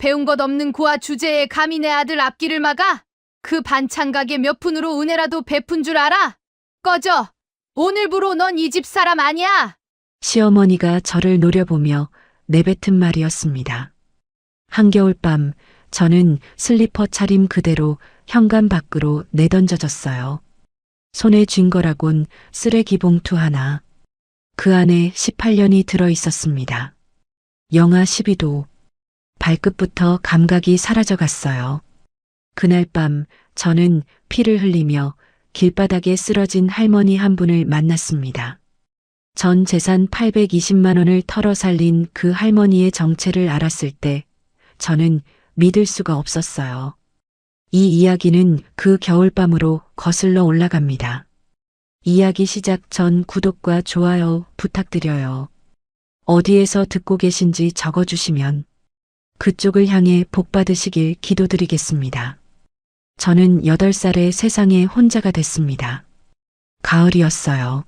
배운 것 없는 고아 주제에 감히 내 아들 앞길을 막아? 그 반찬 가게 몇 푼으로 은혜라도 베푼 줄 알아? 꺼져! 오늘부로 넌 이 집 사람 아니야! 시어머니가 저를 노려보며 내뱉은 말이었습니다. 한겨울밤 저는 슬리퍼 차림 그대로 현관 밖으로 내던져졌어요. 손에 쥔 거라곤 쓰레기 봉투 하나. 그 안에 18년이 들어 있었습니다. 영하 12도. 발끝부터 감각이 사라져 갔어요. 그날 밤 저는 피를 흘리며 길바닥에 쓰러진 할머니 한 분을 만났습니다. 전 재산 820만 원을 털어 살린 그 할머니의 정체를 알았을 때 저는 믿을 수가 없었어요. 이 이야기는 그 겨울밤으로 거슬러 올라갑니다. 이야기 시작 전 구독과 좋아요 부탁드려요. 어디에서 듣고 계신지 적어주시면 그쪽을 향해 복 받으시길 기도드리겠습니다. 저는 8살에 세상에 혼자가 됐습니다. 가을이었어요.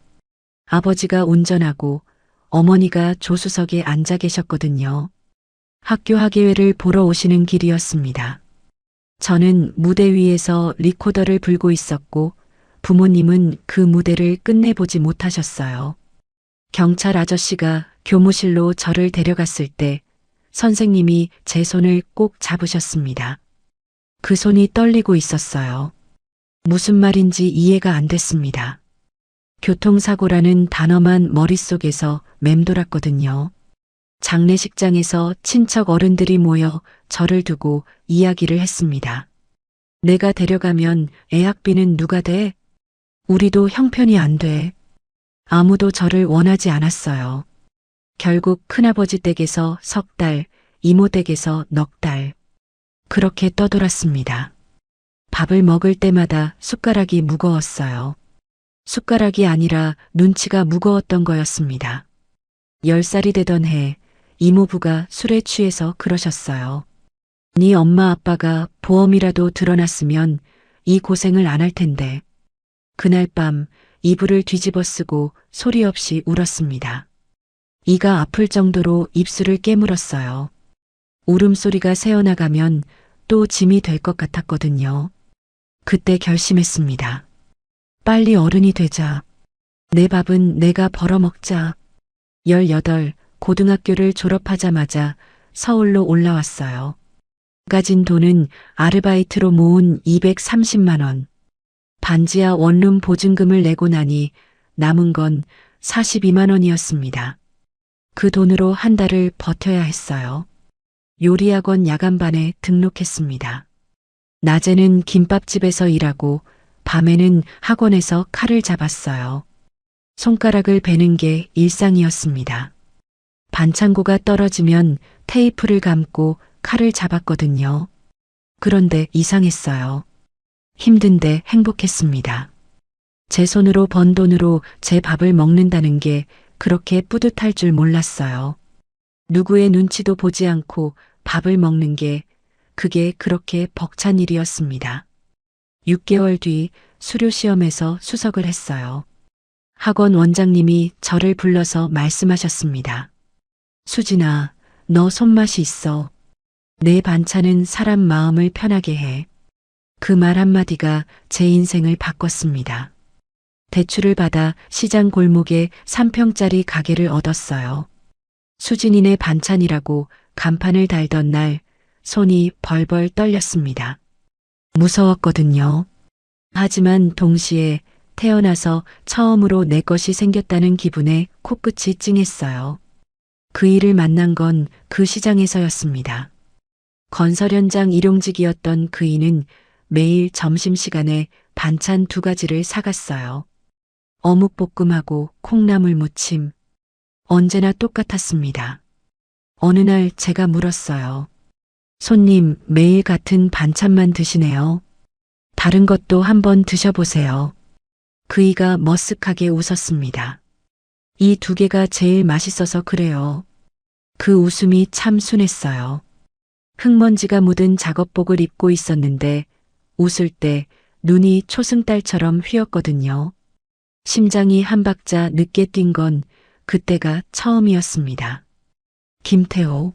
아버지가 운전하고 어머니가 조수석에 앉아 계셨거든요. 학교 학예회를 보러 오시는 길이었습니다. 저는 무대 위에서 리코더를 불고 있었고 부모님은 그 무대를 끝내보지 못하셨어요. 경찰 아저씨가 교무실로 저를 데려갔을 때 선생님이 제 손을 꼭 잡으셨습니다. 그 손이 떨리고 있었어요. 무슨 말인지 이해가 안 됐습니다. 교통사고라는 단어만 머릿속에서 맴돌았거든요. 장례식장에서 친척 어른들이 모여 저를 두고 이야기를 했습니다. 내가 데려가면 애학비는 누가 돼? 우리도 형편이 안 돼. 아무도 저를 원하지 않았어요. 결국 큰아버지 댁에서 석 달, 이모 댁에서 넉 달. 그렇게 떠돌았습니다. 밥을 먹을 때마다 숟가락이 무거웠어요. 숟가락이 아니라 눈치가 무거웠던 거였습니다. 10살이 되던 해 이모부가 술에 취해서 그러셨어요. 네 엄마 아빠가 보험이라도 드러났으면 이 고생을 안 할 텐데. 그날 밤 이불을 뒤집어 쓰고 소리 없이 울었습니다. 이가 아플 정도로 입술을 깨물었어요. 울음소리가 새어나가면 또 짐이 될 것 같았거든요. 그때 결심했습니다. 빨리 어른이 되자. 내 밥은 내가 벌어먹자. 18, 고등학교를 졸업하자마자 서울로 올라왔어요. 가진 돈은 아르바이트로 모은 230만 원. 반지하 원룸 보증금을 내고 나니 남은 건 42만 원이었습니다. 그 돈으로 한 달을 버텨야 했어요. 요리학원 야간반에 등록했습니다. 낮에는 김밥집에서 일하고 밤에는 학원에서 칼을 잡았어요. 손가락을 베는 게 일상이었습니다. 반창고가 떨어지면 테이프를 감고 칼을 잡았거든요. 그런데 이상했어요. 힘든데 행복했습니다. 제 손으로 번 돈으로 제 밥을 먹는다는 게 그렇게 뿌듯할 줄 몰랐어요. 누구의 눈치도 보지 않고 밥을 먹는 게 그게 그렇게 벅찬 일이었습니다. 6개월 뒤 수료시험에서 수석을 했어요. 학원 원장님이 저를 불러서 말씀하셨습니다. 수진아, 너 손맛이 있어. 내 반찬은 사람 마음을 편하게 해. 그 말 한마디가 제 인생을 바꿨습니다. 대출을 받아 시장 골목에 3평짜리 가게를 얻었어요. 수진이네 반찬이라고 간판을 달던 날 손이 벌벌 떨렸습니다. 무서웠거든요. 하지만 동시에 태어나서 처음으로 내 것이 생겼다는 기분에 코끝이 찡했어요. 그 일을 만난 건 그 시장에서였습니다. 건설 현장 일용직이었던 그이는 매일 점심시간에 반찬 2가지를 사갔어요. 어묵볶음하고 콩나물 무침. 언제나 똑같았습니다. 어느 날 제가 물었어요. 손님, 매일 같은 반찬만 드시네요. 다른 것도 한번 드셔보세요. 그이가 머쓱하게 웃었습니다. 이 2개가 제일 맛있어서 그래요. 그 웃음이 참 순했어요. 흙먼지가 묻은 작업복을 입고 있었는데 웃을 때 눈이 초승달처럼 휘었거든요. 심장이 한 박자 늦게 뛴 건 그때가 처음이었습니다. 김태호.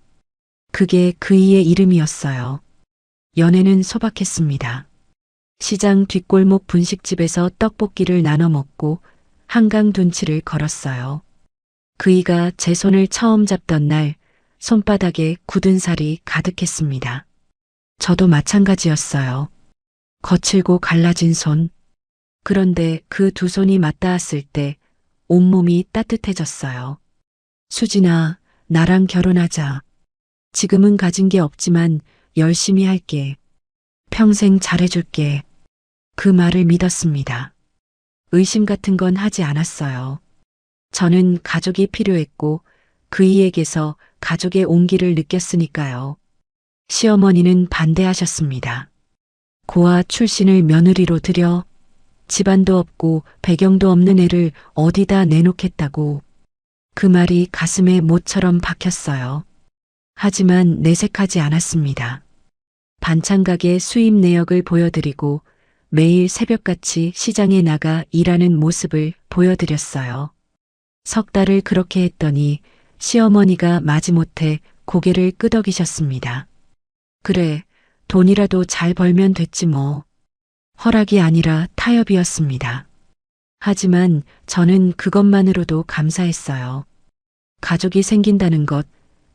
그게 그이의 이름이었어요. 연애는 소박했습니다. 시장 뒷골목 분식집에서 떡볶이를 나눠 먹고 한강 둔치를 걸었어요. 그이가 제 손을 처음 잡던 날 손바닥에 굳은 살이 가득했습니다. 저도 마찬가지였어요. 거칠고 갈라진 손. 그런데 그 두 손이 맞닿았을 때 온몸이 따뜻해졌어요. 수진아, 나랑 결혼하자. 지금은 가진 게 없지만 열심히 할게. 평생 잘해줄게. 그 말을 믿었습니다. 의심 같은 건 하지 않았어요. 저는 가족이 필요했고 그이에게서 가족의 온기를 느꼈으니까요. 시어머니는 반대하셨습니다. 고아 출신을 며느리로 들여 집안도 없고 배경도 없는 애를 어디다 내놓겠다고. 그 말이 가슴에 못처럼 박혔어요. 하지만 내색하지 않았습니다. 반찬가게 수입 내역을 보여드리고 매일 새벽같이 시장에 나가 일하는 모습을 보여드렸어요. 석 달을 그렇게 했더니 시어머니가 마지못해 고개를 끄덕이셨습니다. 그래, 돈이라도 잘 벌면 됐지 뭐. 허락이 아니라 타협이었습니다. 하지만 저는 그것만으로도 감사했어요. 가족이 생긴다는 것,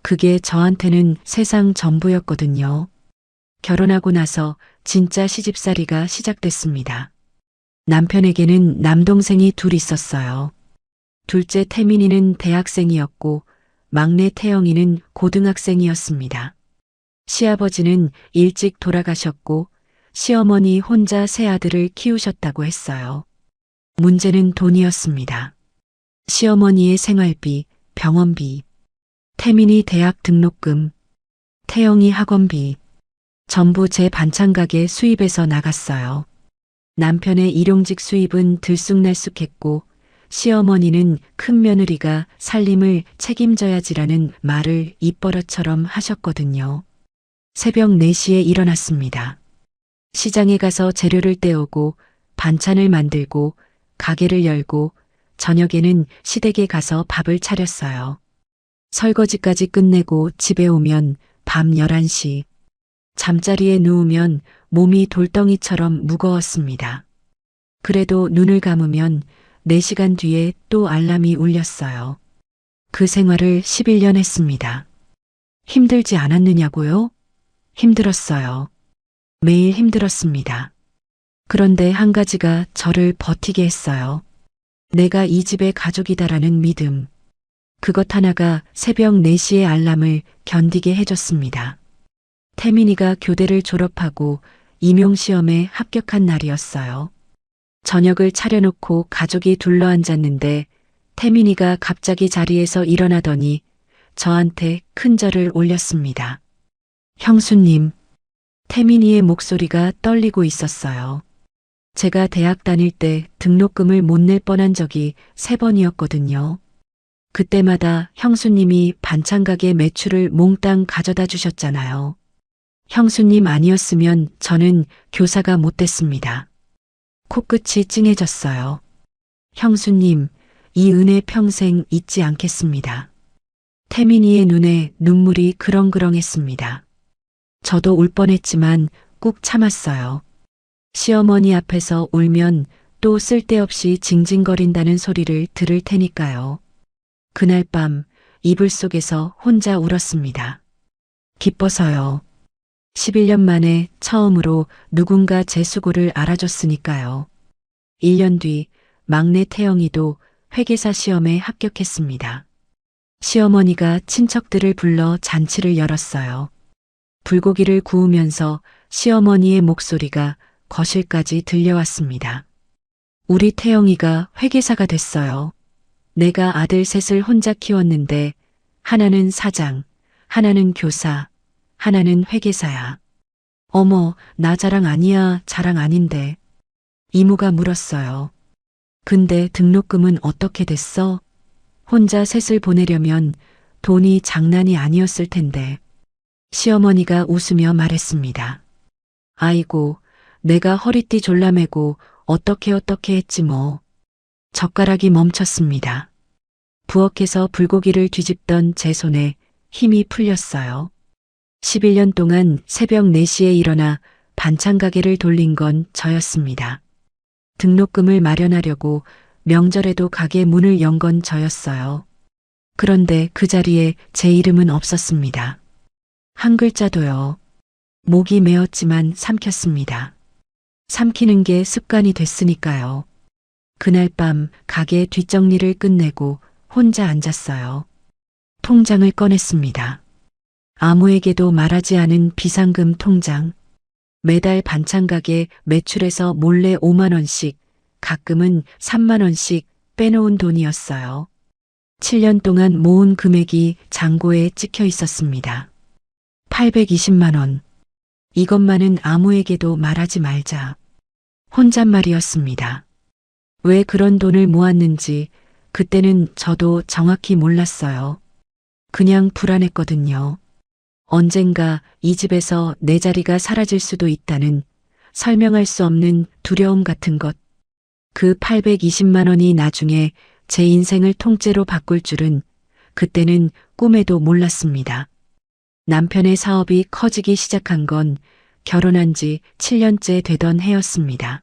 그게 저한테는 세상 전부였거든요. 결혼하고 나서 진짜 시집살이가 시작됐습니다. 남편에게는 남동생이 둘 있었어요. 둘째 태민이는 대학생이었고 막내 태영이는 고등학생이었습니다. 시아버지는 일찍 돌아가셨고 시어머니 혼자 세 아들을 키우셨다고 했어요. 문제는 돈이었습니다. 시어머니의 생활비, 병원비, 태민이 대학 등록금, 태영이 학원비, 전부 제 반찬가게 수입에서 나갔어요. 남편의 일용직 수입은 들쑥날쑥했고 시어머니는 큰 며느리가 살림을 책임져야지라는 말을 입버릇처럼 하셨거든요. 새벽 4시에 일어났습니다. 시장에 가서 재료를 떼오고 반찬을 만들고 가게를 열고 저녁에는 시댁에 가서 밥을 차렸어요. 설거지까지 끝내고 집에 오면 밤 11시. 잠자리에 누우면 몸이 돌덩이처럼 무거웠습니다. 그래도 눈을 감으면 4시간 뒤에 또 알람이 울렸어요. 그 생활을 11년 했습니다. 힘들지 않았느냐고요? 힘들었어요. 매일 힘들었습니다. 그런데 한 가지가 저를 버티게 했어요. 내가 이 집의 가족이다라는 믿음. 그것 하나가 새벽 4시의 알람을 견디게 해줬습니다. 태민이가 교대를 졸업하고 임용시험에 합격한 날이었어요. 저녁을 차려놓고 가족이 둘러앉았는데 태민이가 갑자기 자리에서 일어나더니 저한테 큰 절을 올렸습니다. 형수님, 태민이의 목소리가 떨리고 있었어요. 제가 대학 다닐 때 등록금을 못 낼 뻔한 적이 3번이었거든요. 그때마다 형수님이 반찬가게 매출을 몽땅 가져다 주셨잖아요. 형수님 아니었으면 저는 교사가 못 됐습니다. 코끝이 찡해졌어요. 형수님, 이 은혜 평생 잊지 않겠습니다. 태민이의 눈에 눈물이 그렁그렁했습니다. 저도 울 뻔했지만 꾹 참았어요. 시어머니 앞에서 울면 또 쓸데없이 징징거린다는 소리를 들을 테니까요. 그날 밤 이불 속에서 혼자 울었습니다. 기뻐서요. 11년 만에 처음으로 누군가 제 수고를 알아줬으니까요. 1년 뒤 막내 태영이도 회계사 시험에 합격했습니다. 시어머니가 친척들을 불러 잔치를 열었어요. 불고기를 구우면서 시어머니의 목소리가 거실까지 들려왔습니다. 우리 태영이가 회계사가 됐어요. 내가 아들 셋을 혼자 키웠는데 하나는 사장, 하나는 교사, 하나는 회계사야. 어머, 나 자랑 아니야, 자랑 아닌데. 이모가 물었어요. 근데 등록금은 어떻게 됐어? 혼자 셋을 보내려면 돈이 장난이 아니었을 텐데. 시어머니가 웃으며 말했습니다. 아이고, 내가 허리띠 졸라매고 어떻게 했지 뭐. 젓가락이 멈췄습니다. 부엌에서 불고기를 뒤집던 제 손에 힘이 풀렸어요. 11년 동안 새벽 4시에 일어나 반찬 가게를 돌린 건 저였습니다. 등록금을 마련하려고 명절에도 가게 문을 연 건 저였어요. 그런데 그 자리에 제 이름은 없었습니다. 한 글자도요. 목이 메었지만 삼켰습니다. 삼키는 게 습관이 됐으니까요. 그날 밤 가게 뒷정리를 끝내고 혼자 앉았어요. 통장을 꺼냈습니다. 아무에게도 말하지 않은 비상금 통장. 매달 반찬 가게 매출에서 몰래 5만 원씩, 가끔은 3만 원씩 빼놓은 돈이었어요. 7년 동안 모은 금액이 잔고에 찍혀 있었습니다. 820만 원. 이것만은 아무에게도 말하지 말자. 혼잣말이었습니다. 왜 그런 돈을 모았는지 그때는 저도 정확히 몰랐어요. 그냥 불안했거든요. 언젠가 이 집에서 내 자리가 사라질 수도 있다는 설명할 수 없는 두려움 같은 것. 그 820만 원이 나중에 제 인생을 통째로 바꿀 줄은 그때는 꿈에도 몰랐습니다. 남편의 사업이 커지기 시작한 건 결혼한 지 7년째 되던 해였습니다.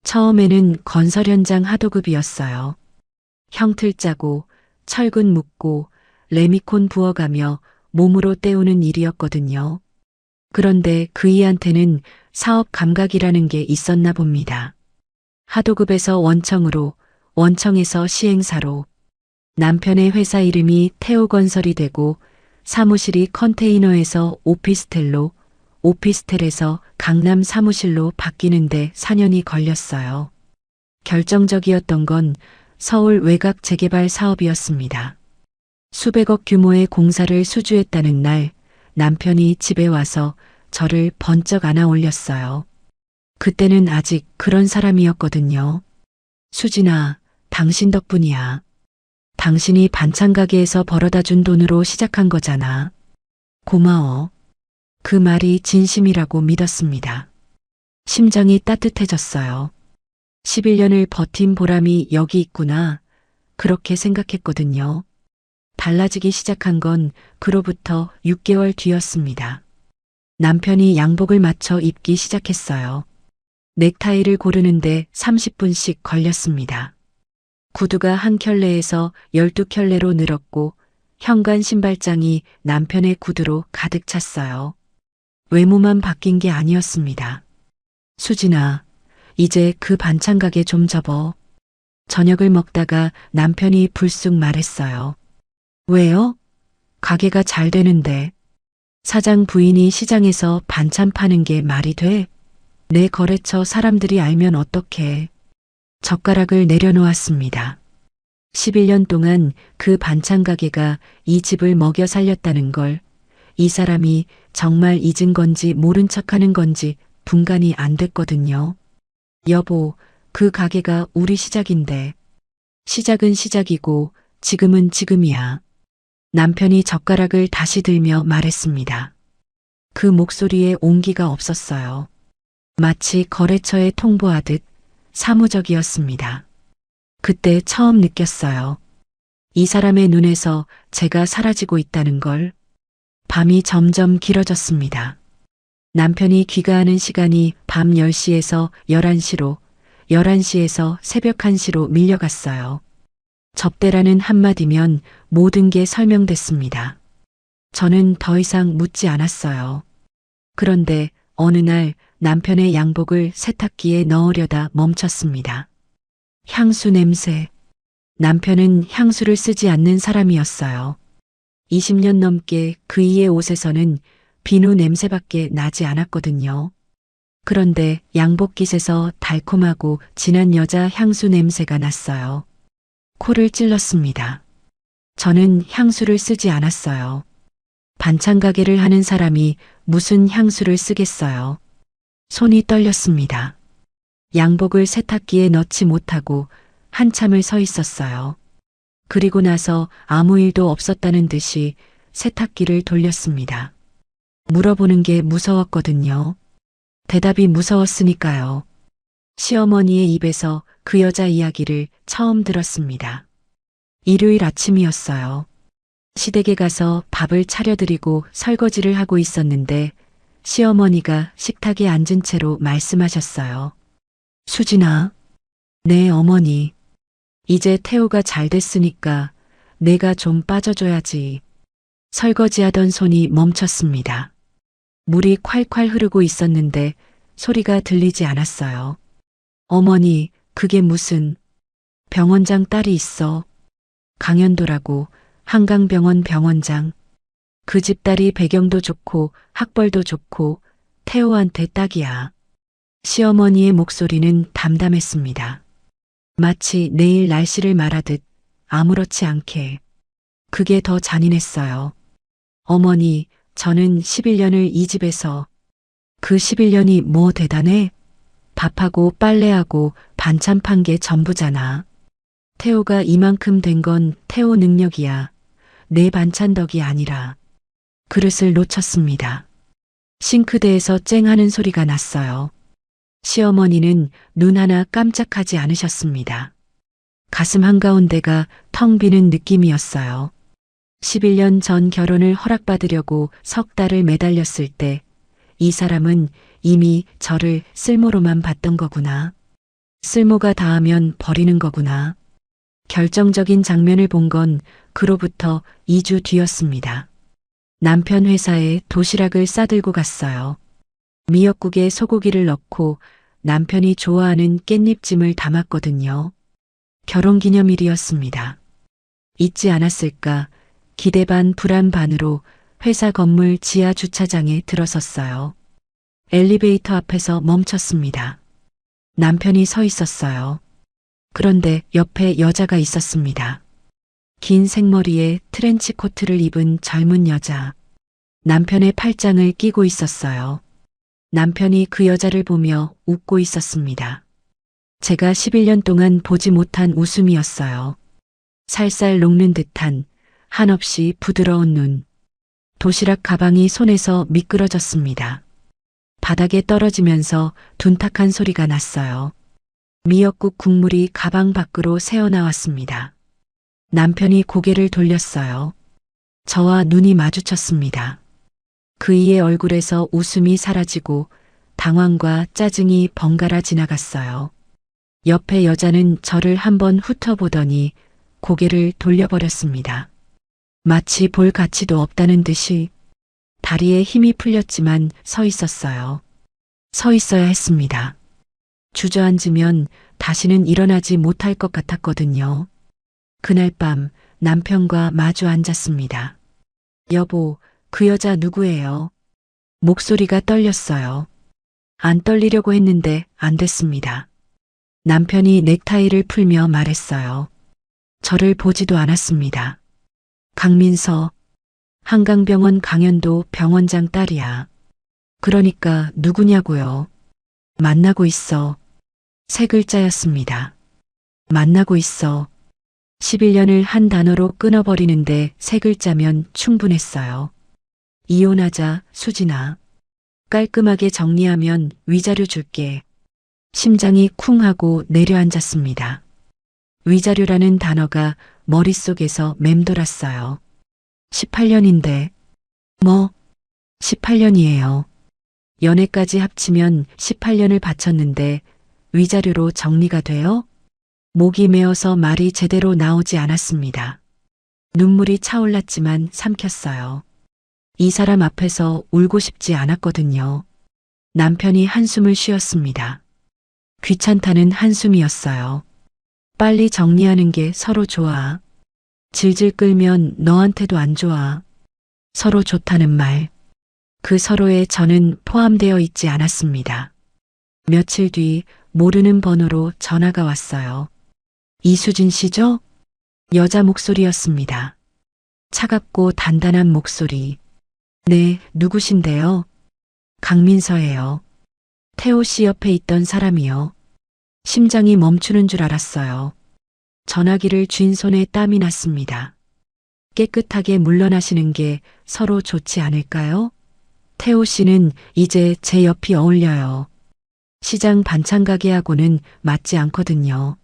처음에는 건설 현장 하도급이었어요. 형틀 짜고 철근 묶고 레미콘 부어가며 몸으로 때우는 일이었거든요. 그런데 그이한테는 사업 감각이라는 게 있었나 봅니다. 하도급에서 원청으로, 원청에서 시행사로. 남편의 회사 이름이 태우건설이 되고 사무실이 컨테이너에서 오피스텔로, 오피스텔에서 강남 사무실로 바뀌는데 4년이 걸렸어요. 결정적이었던 건 서울 외곽 재개발 사업이었습니다. 수백억 규모의 공사를 수주했다는 날 남편이 집에 와서 저를 번쩍 안아 올렸어요. 그때는 아직 그런 사람이었거든요. 수진아, 당신 덕분이야. 당신이 반찬 가게에서 벌어다 준 돈으로 시작한 거잖아. 고마워. 그 말이 진심이라고 믿었습니다. 심장이 따뜻해졌어요. 11년을 버틴 보람이 여기 있구나. 그렇게 생각했거든요. 달라지기 시작한 건 그로부터 6개월 뒤였습니다. 남편이 양복을 맞춰 입기 시작했어요. 넥타이를 고르는데 30분씩 걸렸습니다. 구두가 한 켤레에서 12켤레로 늘었고 현관 신발장이 남편의 구두로 가득 찼어요. 외모만 바뀐 게 아니었습니다. 수진아, 이제 그 반찬 가게 좀 접어. 저녁을 먹다가 남편이 불쑥 말했어요. 왜요? 가게가 잘 되는데. 사장 부인이 시장에서 반찬 파는 게 말이 돼? 내 거래처 사람들이 알면 어떡해. 젓가락을 내려놓았습니다. 11년 동안 그 반찬 가게가 이 집을 먹여 살렸다는 걸 이 사람이 정말 잊은 건지 모른 척하는 건지 분간이 안 됐거든요. 여보, 그 가게가 우리 시작인데. 시작은 시작이고 지금은 지금이야. 남편이 젓가락을 다시 들며 말했습니다. 그 목소리에 온기가 없었어요. 마치 거래처에 통보하듯 사무적이었습니다. 그때 처음 느꼈어요. 이 사람의 눈에서 제가 사라지고 있다는 걸. 밤이 점점 길어졌습니다. 남편이 귀가하는 시간이 밤 10시에서 11시로, 11시에서 새벽 1시로 밀려갔어요. 접대라는 한마디면 모든 게 설명됐습니다. 저는 더 이상 묻지 않았어요. 그런데 어느 날 남편의 양복을 세탁기에 넣으려다 멈췄습니다. 향수 냄새. 남편은 향수를 쓰지 않는 사람이었어요. 20년 넘게 그이의 옷에서는 비누 냄새밖에 나지 않았거든요. 그런데 양복깃에서 달콤하고 진한 여자 향수 냄새가 났어요. 코를 찔렀습니다. 저는 향수를 쓰지 않았어요. 반찬 가게를 하는 사람이 무슨 향수를 쓰겠어요. 손이 떨렸습니다. 양복을 세탁기에 넣지 못하고 한참을 서 있었어요. 그리고 나서 아무 일도 없었다는 듯이 세탁기를 돌렸습니다. 물어보는 게 무서웠거든요. 대답이 무서웠으니까요. 시어머니의 입에서 그 여자 이야기를 처음 들었습니다. 일요일 아침이었어요. 시댁에 가서 밥을 차려드리고 설거지를 하고 있었는데 시어머니가 식탁에 앉은 채로 말씀하셨어요. 수진아, 네 어머니. 이제 태호가 잘 됐으니까 내가 좀 빠져줘야지. 설거지하던 손이 멈췄습니다. 물이 콸콸 흐르고 있었는데 소리가 들리지 않았어요. 어머니, 그게 무슨 병원장 딸이 있어. 강현도라고 한강병원 병원장. 그 집 딸이 배경도 좋고 학벌도 좋고 태호한테 딱이야. 시어머니의 목소리는 담담했습니다. 마치 내일 날씨를 말하듯 아무렇지 않게. 그게 더 잔인했어요. 어머니, 저는 11년을 이 집에서. 그 11년이 뭐 대단해? 밥하고 빨래하고 반찬 판 게 전부잖아. 태호가 이만큼 된 건 태호 능력이야. 내 반찬 덕이 아니라. 그릇을 놓쳤습니다. 싱크대에서 쨍하는 소리가 났어요. 시어머니는 눈 하나 깜짝하지 않으셨습니다. 가슴 한가운데가 텅 비는 느낌이었어요. 11년 전 결혼을 허락받으려고 석 달을 매달렸을 때 이 사람은 이미 저를 쓸모로만 봤던 거구나. 쓸모가 닿으면 버리는 거구나. 결정적인 장면을 본 건 그로부터 2주 뒤였습니다. 남편 회사에 도시락을 싸들고 갔어요. 미역국에 소고기를 넣고 남편이 좋아하는 깻잎찜을 담았거든요. 결혼기념일이었습니다. 잊지 않았을까 기대 반 불안 반으로 회사 건물 지하 주차장에 들어섰어요. 엘리베이터 앞에서 멈췄습니다. 남편이 서 있었어요. 그런데 옆에 여자가 있었습니다. 긴 생머리에 트렌치 코트를 입은 젊은 여자. 남편의 팔짱을 끼고 있었어요. 남편이 그 여자를 보며 웃고 있었습니다. 제가 11년 동안 보지 못한 웃음이었어요. 살살 녹는 듯한 한없이 부드러운 눈. 도시락 가방이 손에서 미끄러졌습니다. 바닥에 떨어지면서 둔탁한 소리가 났어요. 미역국 국물이 가방 밖으로 새어나왔습니다. 남편이 고개를 돌렸어요. 저와 눈이 마주쳤습니다. 그이의 얼굴에서 웃음이 사라지고 당황과 짜증이 번갈아 지나갔어요. 옆에 여자는 저를 한번 훑어보더니 고개를 돌려버렸습니다. 마치 볼 가치도 없다는 듯이. 다리에 힘이 풀렸지만 서 있었어요. 서 있어야 했습니다. 주저앉으면 다시는 일어나지 못할 것 같았거든요. 그날 밤 남편과 마주 앉았습니다. 여보, 그 여자 누구예요? 목소리가 떨렸어요. 안 떨리려고 했는데 안 됐습니다. 남편이 넥타이를 풀며 말했어요. 저를 보지도 않았습니다. 강민서, 한강병원 강현도 병원장 딸이야. 그러니까 누구냐고요? 만나고 있어. 세 글자였습니다. 만나고 있어. 11년을 한 단어로 끊어버리는데 세 글자면 충분했어요. 이혼하자, 수진아. 깔끔하게 정리하면 위자료 줄게. 심장이 쿵 하고 내려앉았습니다. 위자료라는 단어가 머릿속에서 맴돌았어요. 18년인데, 18년이에요. 연애까지 합치면 18년을 바쳤는데 위자료로 정리가 돼요? 목이 메어서 말이 제대로 나오지 않았습니다. 눈물이 차올랐지만 삼켰어요. 이 사람 앞에서 울고 싶지 않았거든요. 남편이 한숨을 쉬었습니다. 귀찮다는 한숨이었어요. 빨리 정리하는 게 서로 좋아. 질질 끌면 너한테도 안 좋아. 서로 좋다는 말. 그 서로에 저는 포함되어 있지 않았습니다. 며칠 뒤 모르는 번호로 전화가 왔어요. 이수진 씨죠? 여자 목소리였습니다. 차갑고 단단한 목소리. 네, 누구신데요? 강민서예요. 태호 씨 옆에 있던 사람이요. 심장이 멈추는 줄 알았어요. 전화기를 쥔 손에 땀이 났습니다. 깨끗하게 물러나시는 게 서로 좋지 않을까요? 태호 씨는 이제 제 옆이 어울려요. 시장 반찬 가게하고는 맞지 않거든요.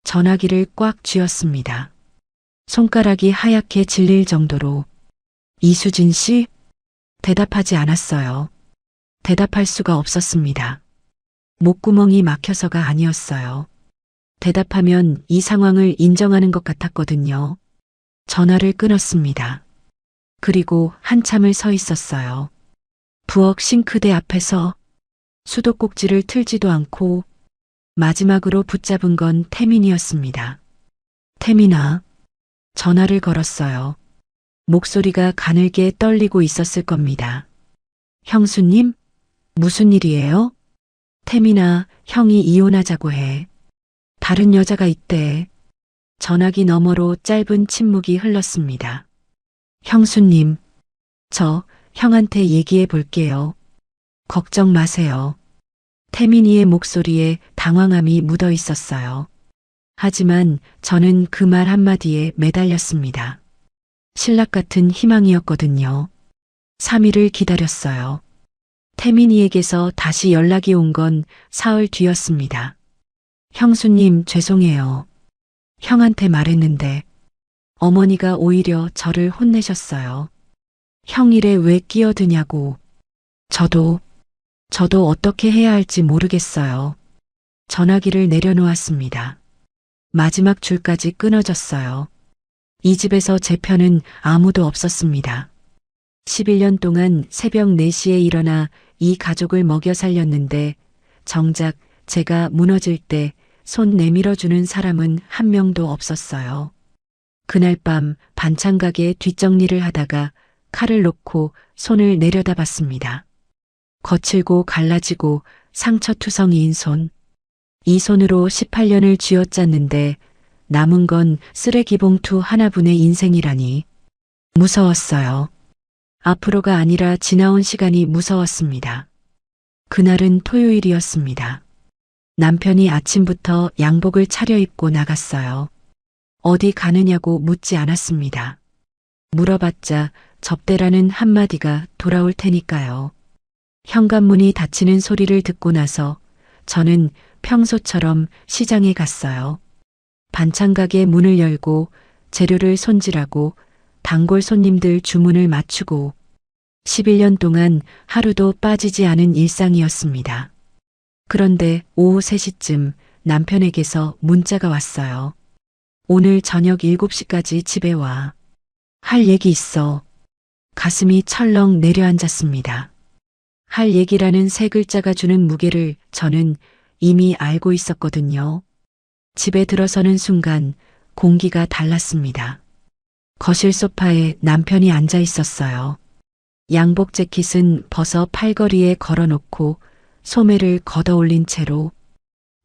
전화기를 꽉 쥐었습니다. 손가락이 하얗게 질릴 정도로. 이수진 씨? 대답하지 않았어요. 대답할 수가 없었습니다. 목구멍이 막혀서가 아니었어요. 대답하면 이 상황을 인정하는 것 같았거든요. 전화를 끊었습니다. 그리고 한참을 서 있었어요. 부엌 싱크대 앞에서 수도꼭지를 틀지도 않고 마지막으로 붙잡은 건 태민이었습니다. 태민아. 전화를 걸었어요. 목소리가 가늘게 떨리고 있었을 겁니다. 형수님? 무슨 일이에요? 태민아, 형이 이혼하자고 해. 다른 여자가 있대. 전화기 너머로 짧은 침묵이 흘렀습니다. 형수님, 저 형한테 얘기해 볼게요. 걱정 마세요. 태민이의 목소리에 당황함이 묻어 있었어요. 하지만 저는 그 말 한마디에 매달렸습니다. 신락 같은 희망이었거든요. 3일을 기다렸어요. 태민이에게서 다시 연락이 온 건 사흘 뒤였습니다. 형수님, 죄송해요. 형한테 말했는데 어머니가 오히려 저를 혼내셨어요. 형 일에 왜 끼어드냐고. 저도 어떻게 해야 할지 모르겠어요. 전화기를 내려놓았습니다. 마지막 줄까지 끊어졌어요. 이 집에서 제 편은 아무도 없었습니다. 11년 동안 새벽 4시에 일어나 이 가족을 먹여 살렸는데 정작 제가 무너질 때 손 내밀어주는 사람은 한 명도 없었어요. 그날 밤 반찬 가게 뒷정리를 하다가 칼을 놓고 손을 내려다봤습니다. 거칠고 갈라지고 상처투성이인 손. 이 손으로 18년을 쥐어짰는데 남은 건 쓰레기 봉투 하나분의 인생이라니. 무서웠어요. 앞으로가 아니라 지나온 시간이 무서웠습니다. 그날은 토요일이었습니다. 남편이 아침부터 양복을 차려입고 나갔어요. 어디 가느냐고 묻지 않았습니다. 물어봤자 접대라는 한마디가 돌아올 테니까요. 현관문이 닫히는 소리를 듣고 나서 저는 평소처럼 시장에 갔어요. 반찬 가게 문을 열고 재료를 손질하고 단골 손님들 주문을 맞추고 11년 동안 하루도 빠지지 않은 일상이었습니다. 그런데 오후 3시쯤 남편에게서 문자가 왔어요. 오늘 저녁 7시까지 집에 와. 할 얘기 있어. 가슴이 철렁 내려앉았습니다. 할 얘기라는 세 글자가 주는 무게를 저는 이미 알고 있었거든요. 집에 들어서는 순간 공기가 달랐습니다. 거실 소파에 남편이 앉아 있었어요. 양복 재킷은 벗어 팔걸이에 걸어놓고 소매를 걷어올린 채로,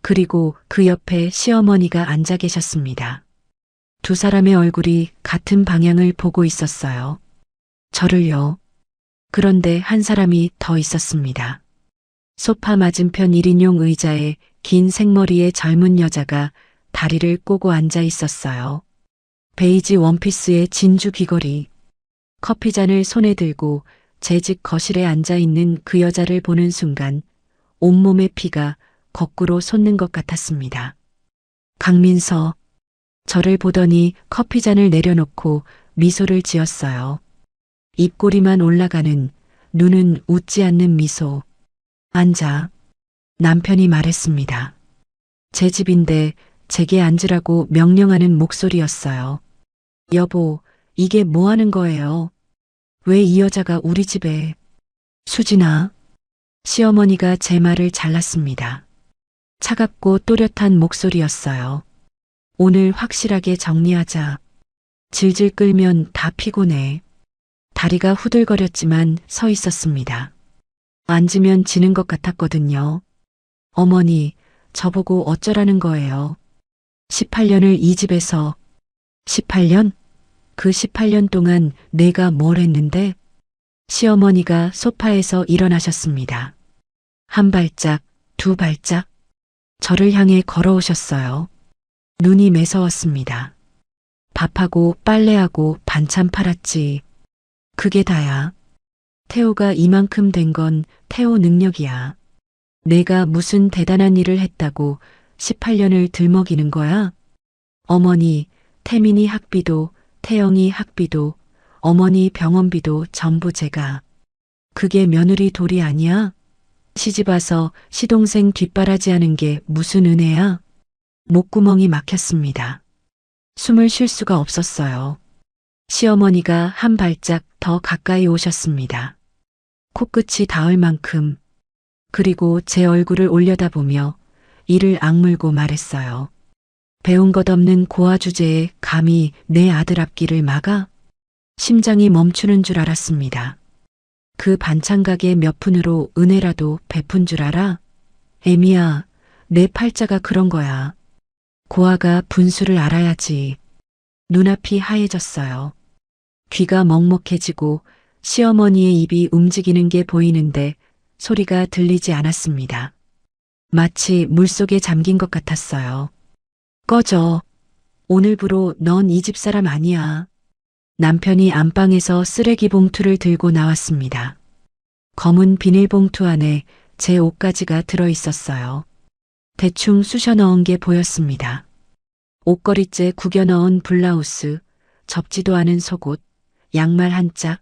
그리고 그 옆에 시어머니가 앉아 계셨습니다. 두 사람의 얼굴이 같은 방향을 보고 있었어요. 저를요. 그런데 한 사람이 더 있었습니다. 소파 맞은편 1인용 의자에 긴 생머리의 젊은 여자가 다리를 꼬고 앉아 있었어요. 베이지 원피스에 진주 귀걸이. 커피잔을 손에 들고 제 집 거실에 앉아 있는 그 여자를 보는 순간 온몸의 피가 거꾸로 솟는 것 같았습니다. 강민서. 저를 보더니 커피잔을 내려놓고 미소를 지었어요. 입꼬리만 올라가는, 눈은 웃지 않는 미소. 앉아. 남편이 말했습니다. 제 집인데 제게 앉으라고 명령하는 목소리였어요. 여보, 이게 뭐 하는 거예요? 왜 이 여자가 우리 집에? 수진아. 시어머니가 제 말을 잘랐습니다. 차갑고 또렷한 목소리였어요. 오늘 확실하게 정리하자. 질질 끌면 다 피곤해. 다리가 후들거렸지만 서 있었습니다. 앉으면 지는 것 같았거든요. 어머니, 저보고 어쩌라는 거예요. 18년을 이 집에서. 18년? 그 18년 동안 내가 뭘 했는데? 시어머니가 소파에서 일어나셨습니다. 한 발짝, 두 발짝. 저를 향해 걸어오셨어요. 눈이 매서웠습니다. 밥하고 빨래하고 반찬 팔았지. 그게 다야. 태호가 이만큼 된 건 태호 능력이야. 내가 무슨 대단한 일을 했다고 18년을 들먹이는 거야? 어머니, 태민이 학비도, 태영이 학비도, 어머니 병원비도 전부 제가. 그게 며느리 도리 아니야? 시집와서 시동생 뒷바라지하는 게 무슨 은혜야? 목구멍이 막혔습니다. 숨을 쉴 수가 없었어요. 시어머니가 한 발짝 더 가까이 오셨습니다. 코끝이 닿을 만큼. 그리고 제 얼굴을 올려다보며 이를 악물고 말했어요. 배운 것 없는 고아 주제에 감히 내 아들 앞길을 막아? 심장이 멈추는 줄 알았습니다. 그 반찬 가게 몇 푼으로 은혜라도 베푼 줄 알아? 애미야, 내 팔자가 그런 거야. 고아가 분수를 알아야지. 눈앞이 하얘졌어요. 귀가 먹먹해지고 시어머니의 입이 움직이는 게 보이는데 소리가 들리지 않았습니다. 마치 물속에 잠긴 것 같았어요. 꺼져. 오늘부로 넌 이 집 사람 아니야. 남편이 안방에서 쓰레기 봉투를 들고 나왔습니다. 검은 비닐봉투 안에 제 옷가지가 들어 있었어요. 대충 쑤셔 넣은 게 보였습니다. 옷걸이째 구겨 넣은 블라우스, 접지도 않은 속옷, 양말 한 짝.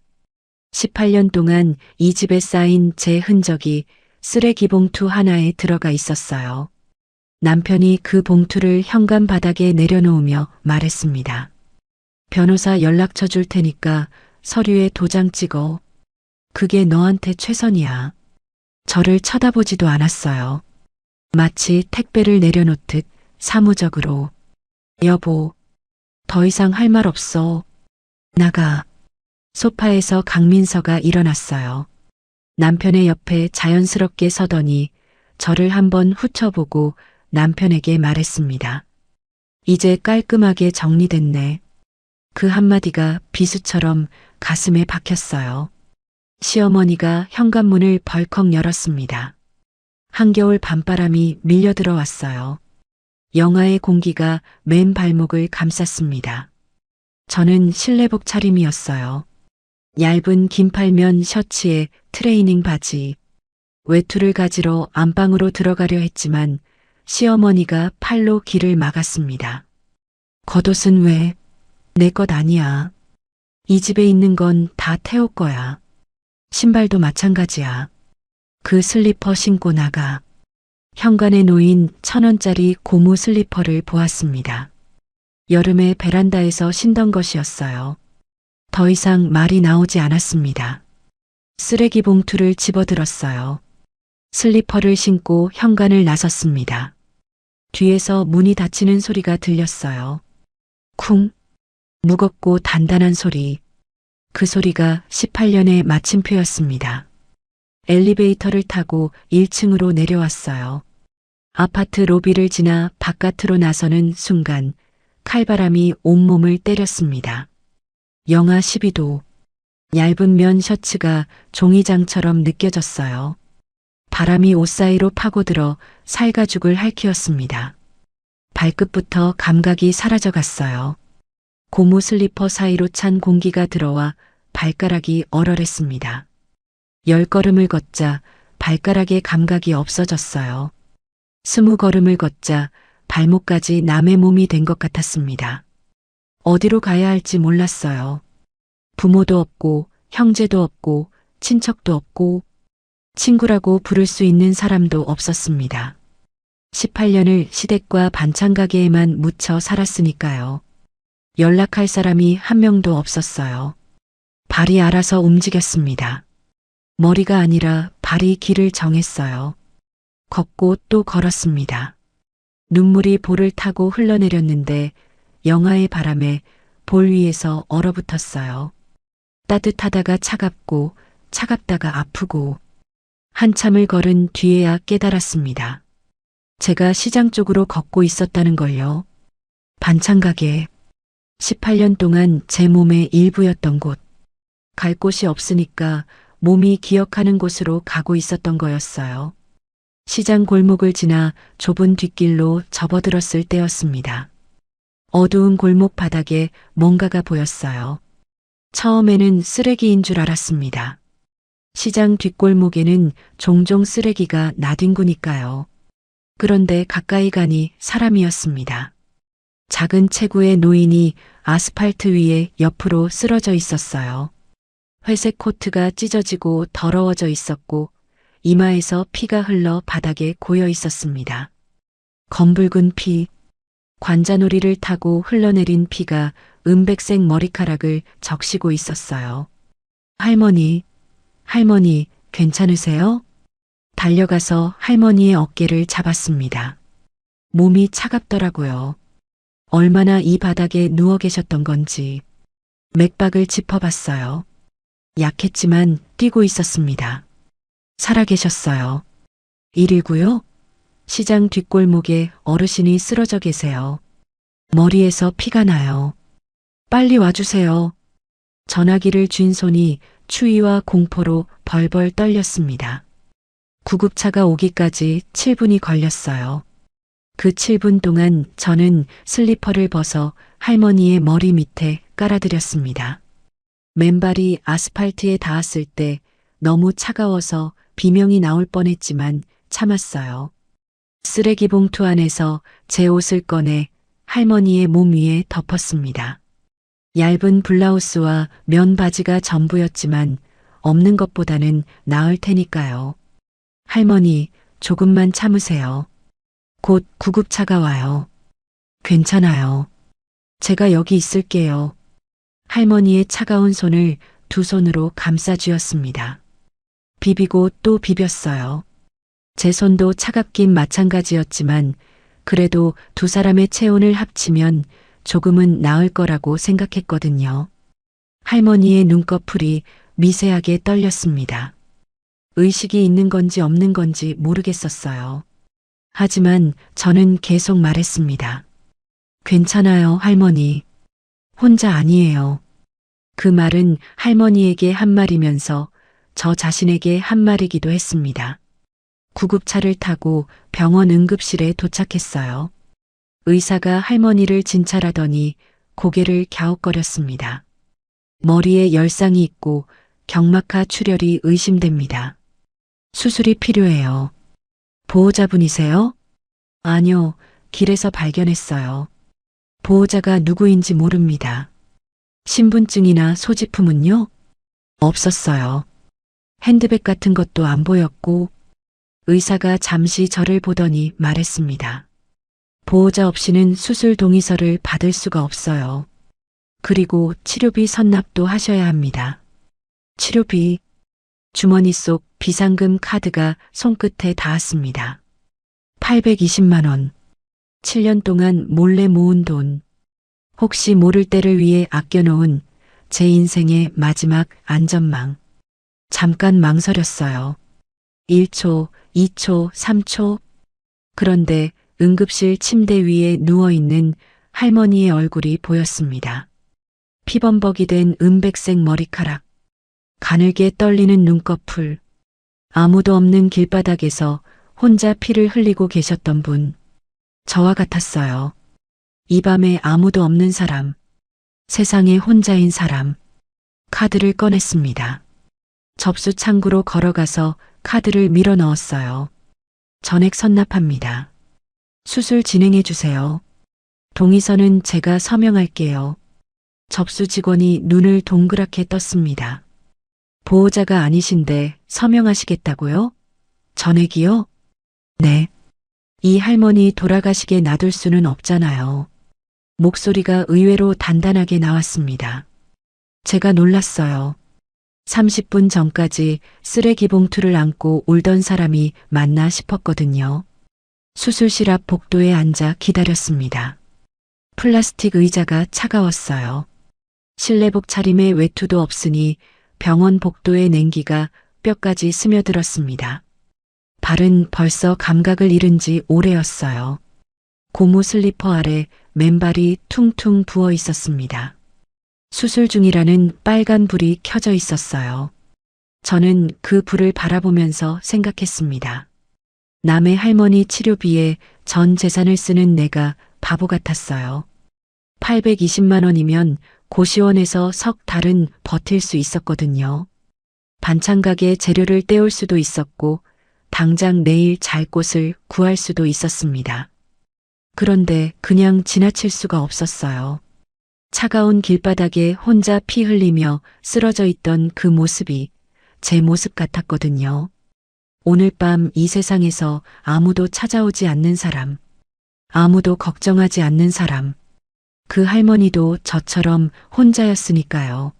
18년 동안 이 집에 쌓인 제 흔적이 쓰레기 봉투 하나에 들어가 있었어요. 남편이 그 봉투를 현관 바닥에 내려놓으며 말했습니다. 변호사 연락처 줄 테니까 서류에 도장 찍어. 그게 너한테 최선이야. 저를 쳐다보지도 않았어요. 마치 택배를 내려놓듯 사무적으로. 여보, 더 이상 할 말 없어. 나가. 소파에서 강민서가 일어났어요. 남편의 옆에 자연스럽게 서더니 저를 한번 훑어보고 남편에게 말했습니다. 이제 깔끔하게 정리됐네. 그 한마디가 비수처럼 가슴에 박혔어요. 시어머니가 현관문을 벌컥 열었습니다. 한겨울 밤바람이 밀려 들어왔어요. 영하의 공기가 맨 발목을 감쌌습니다. 저는 실내복 차림이었어요. 얇은 긴팔면 셔츠에 트레이닝 바지. 외투를 가지러 안방으로 들어가려 했지만 시어머니가 팔로 길을 막았습니다. 겉옷은 왜? 내 것 아니야. 이 집에 있는 건 다 태호 거야. 신발도 마찬가지야. 그 슬리퍼 신고 나가. 현관에 놓인 1,000원짜리 고무 슬리퍼를 보았습니다. 여름에 베란다에서 신던 것이었어요. 더 이상 말이 나오지 않았습니다. 쓰레기 봉투를 집어들었어요. 슬리퍼를 신고 현관을 나섰습니다. 뒤에서 문이 닫히는 소리가 들렸어요. 쿵. 무겁고 단단한 소리. 그 소리가 18년의 마침표였습니다. 엘리베이터를 타고 1층으로 내려왔어요. 아파트 로비를 지나 바깥으로 나서는 순간 칼바람이 온몸을 때렸습니다. 영하 12도. 얇은 면 셔츠가 종이장처럼 느껴졌어요. 바람이 옷 사이로 파고들어 살가죽을 핥히었습니다. 발끝부터 감각이 사라져갔어요. 고무 슬리퍼 사이로 찬 공기가 들어와 발가락이 얼얼했습니다. 10걸음을 걷자 발가락의 감각이 없어졌어요. 20걸음을 걷자 발목까지 남의 몸이 된 것 같았습니다. 어디로 가야 할지 몰랐어요. 부모도 없고 형제도 없고 친척도 없고 친구라고 부를 수 있는 사람도 없었습니다. 18년을 시댁과 반찬 가게에만 묻혀 살았으니까요. 연락할 사람이 한 명도 없었어요. 발이 알아서 움직였습니다. 머리가 아니라 발이 길을 정했어요. 걷고 또 걸었습니다. 눈물이 볼을 타고 흘러내렸는데 영하의 바람에 볼 위에서 얼어붙었어요. 따뜻하다가 차갑고 차갑다가 아프고 한참을 걸은 뒤에야 깨달았습니다. 제가 시장 쪽으로 걷고 있었다는 걸요. 반찬 가게. 18년 동안 제 몸의 일부였던 곳. 갈 곳이 없으니까 몸이 기억하는 곳으로 가고 있었던 거였어요. 시장 골목을 지나 좁은 뒷길로 접어들었을 때였습니다. 어두운 골목 바닥에 뭔가가 보였어요. 처음에는 쓰레기인 줄 알았습니다. 시장 뒷골목에는 종종 쓰레기가 나뒹구니까요. 그런데 가까이 가니 사람이었습니다. 작은 체구의 노인이 아스팔트 위에 옆으로 쓰러져 있었어요. 회색 코트가 찢어지고 더러워져 있었고 이마에서 피가 흘러 바닥에 고여 있었습니다. 검붉은 피, 관자놀이를 타고 흘러내린 피가 은백색 머리카락을 적시고 있었어요. 할머니, 할머니, 괜찮으세요? 달려가서 할머니의 어깨를 잡았습니다. 몸이 차갑더라고요. 얼마나 이 바닥에 누워 계셨던 건지 맥박을 짚어봤어요. 약했지만 뛰고 있었습니다. 살아계셨어요. 119요? 시장 뒷골목에 어르신이 쓰러져 계세요. 머리에서 피가 나요. 빨리 와주세요. 전화기를 쥔 손이 추위와 공포로 벌벌 떨렸습니다. 구급차가 오기까지 7분이 걸렸어요. 그 7분 동안 저는 슬리퍼를 벗어 할머니의 머리 밑에 깔아드렸습니다. 맨발이 아스팔트에 닿았을 때 너무 차가워서 비명이 나올 뻔했지만 참았어요. 쓰레기 봉투 안에서 제 옷을 꺼내 할머니의 몸 위에 덮었습니다. 얇은 블라우스와 면 바지가 전부였지만 없는 것보다는 나을 테니까요. 할머니, 조금만 참으세요. 곧 구급차가 와요. 괜찮아요. 제가 여기 있을게요. 할머니의 차가운 손을 두 손으로 감싸 쥐었습니다. 비비고 또 비볐어요. 제 손도 차갑긴 마찬가지였지만 그래도 두 사람의 체온을 합치면 조금은 나을 거라고 생각했거든요. 할머니의 눈꺼풀이 미세하게 떨렸습니다. 의식이 있는 건지 없는 건지 모르겠었어요. 하지만 저는 계속 말했습니다. 괜찮아요, 할머니. 혼자 아니에요. 그 말은 할머니에게 한 말이면서 저 자신에게 한 말이기도 했습니다. 구급차를 타고 병원 응급실에 도착했어요. 의사가 할머니를 진찰하더니 고개를 갸웃거렸습니다. 머리에 열상이 있고 경막하 출혈이 의심됩니다. 수술이 필요해요. 보호자분이세요? 아니요, 길에서 발견했어요. 보호자가 누구인지 모릅니다. 신분증이나 소지품은요? 없었어요. 핸드백 같은 것도 안 보였고, 의사가 잠시 저를 보더니 말했습니다. 보호자 없이는 수술 동의서를 받을 수가 없어요. 그리고 치료비 선납도 하셔야 합니다. 치료비. 주머니 속 비상금 카드가 손끝에 닿았습니다. 820만 원. 7년 동안 몰래 모은 돈. 혹시 모를 때를 위해 아껴놓은 제 인생의 마지막 안전망. 잠깐 망설였어요. 1초, 2초, 3초. 그런데 응급실 침대 위에 누워있는 할머니의 얼굴이 보였습니다. 피범벅이 된 은백색 머리카락, 가늘게 떨리는 눈꺼풀, 아무도 없는 길바닥에서 혼자 피를 흘리고 계셨던 분. 저와 같았어요. 이 밤에 아무도 없는 사람, 세상에 혼자인 사람. 카드를 꺼냈습니다. 접수 창구로 걸어가서 카드를 밀어 넣었어요. 전액 선납합니다. 수술 진행해 주세요. 동의서는 제가 서명할게요. 접수 직원이 눈을 동그랗게 떴습니다. 보호자가 아니신데 서명하시겠다고요? 전액이요? 네. 이 할머니 돌아가시게 놔둘 수는 없잖아요. 목소리가 의외로 단단하게 나왔습니다. 제가 놀랐어요. 30분 전까지 쓰레기 봉투를 안고 울던 사람이 맞나 싶었거든요. 수술실 앞 복도에 앉아 기다렸습니다. 플라스틱 의자가 차가웠어요. 실내복 차림에 외투도 없으니 병원 복도의 냉기가 뼈까지 스며들었습니다. 발은 벌써 감각을 잃은 지 오래였어요. 고무 슬리퍼 아래 맨발이 퉁퉁 부어 있었습니다. 수술 중이라는 빨간 불이 켜져 있었어요. 저는 그 불을 바라보면서 생각했습니다. 남의 할머니 치료비에 전 재산을 쓰는 내가 바보 같았어요. 820만 원이면 고시원에서 석 달은 버틸 수 있었거든요. 반찬 가게 재료를 떼올 수도 있었고 당장 내일 잘 곳을 구할 수도 있었습니다. 그런데 그냥 지나칠 수가 없었어요. 차가운 길바닥에 혼자 피 흘리며 쓰러져 있던 그 모습이 제 모습 같았거든요. 오늘 밤 이 세상에서 아무도 찾아오지 않는 사람, 아무도 걱정하지 않는 사람, 그 할머니도 저처럼 혼자였으니까요.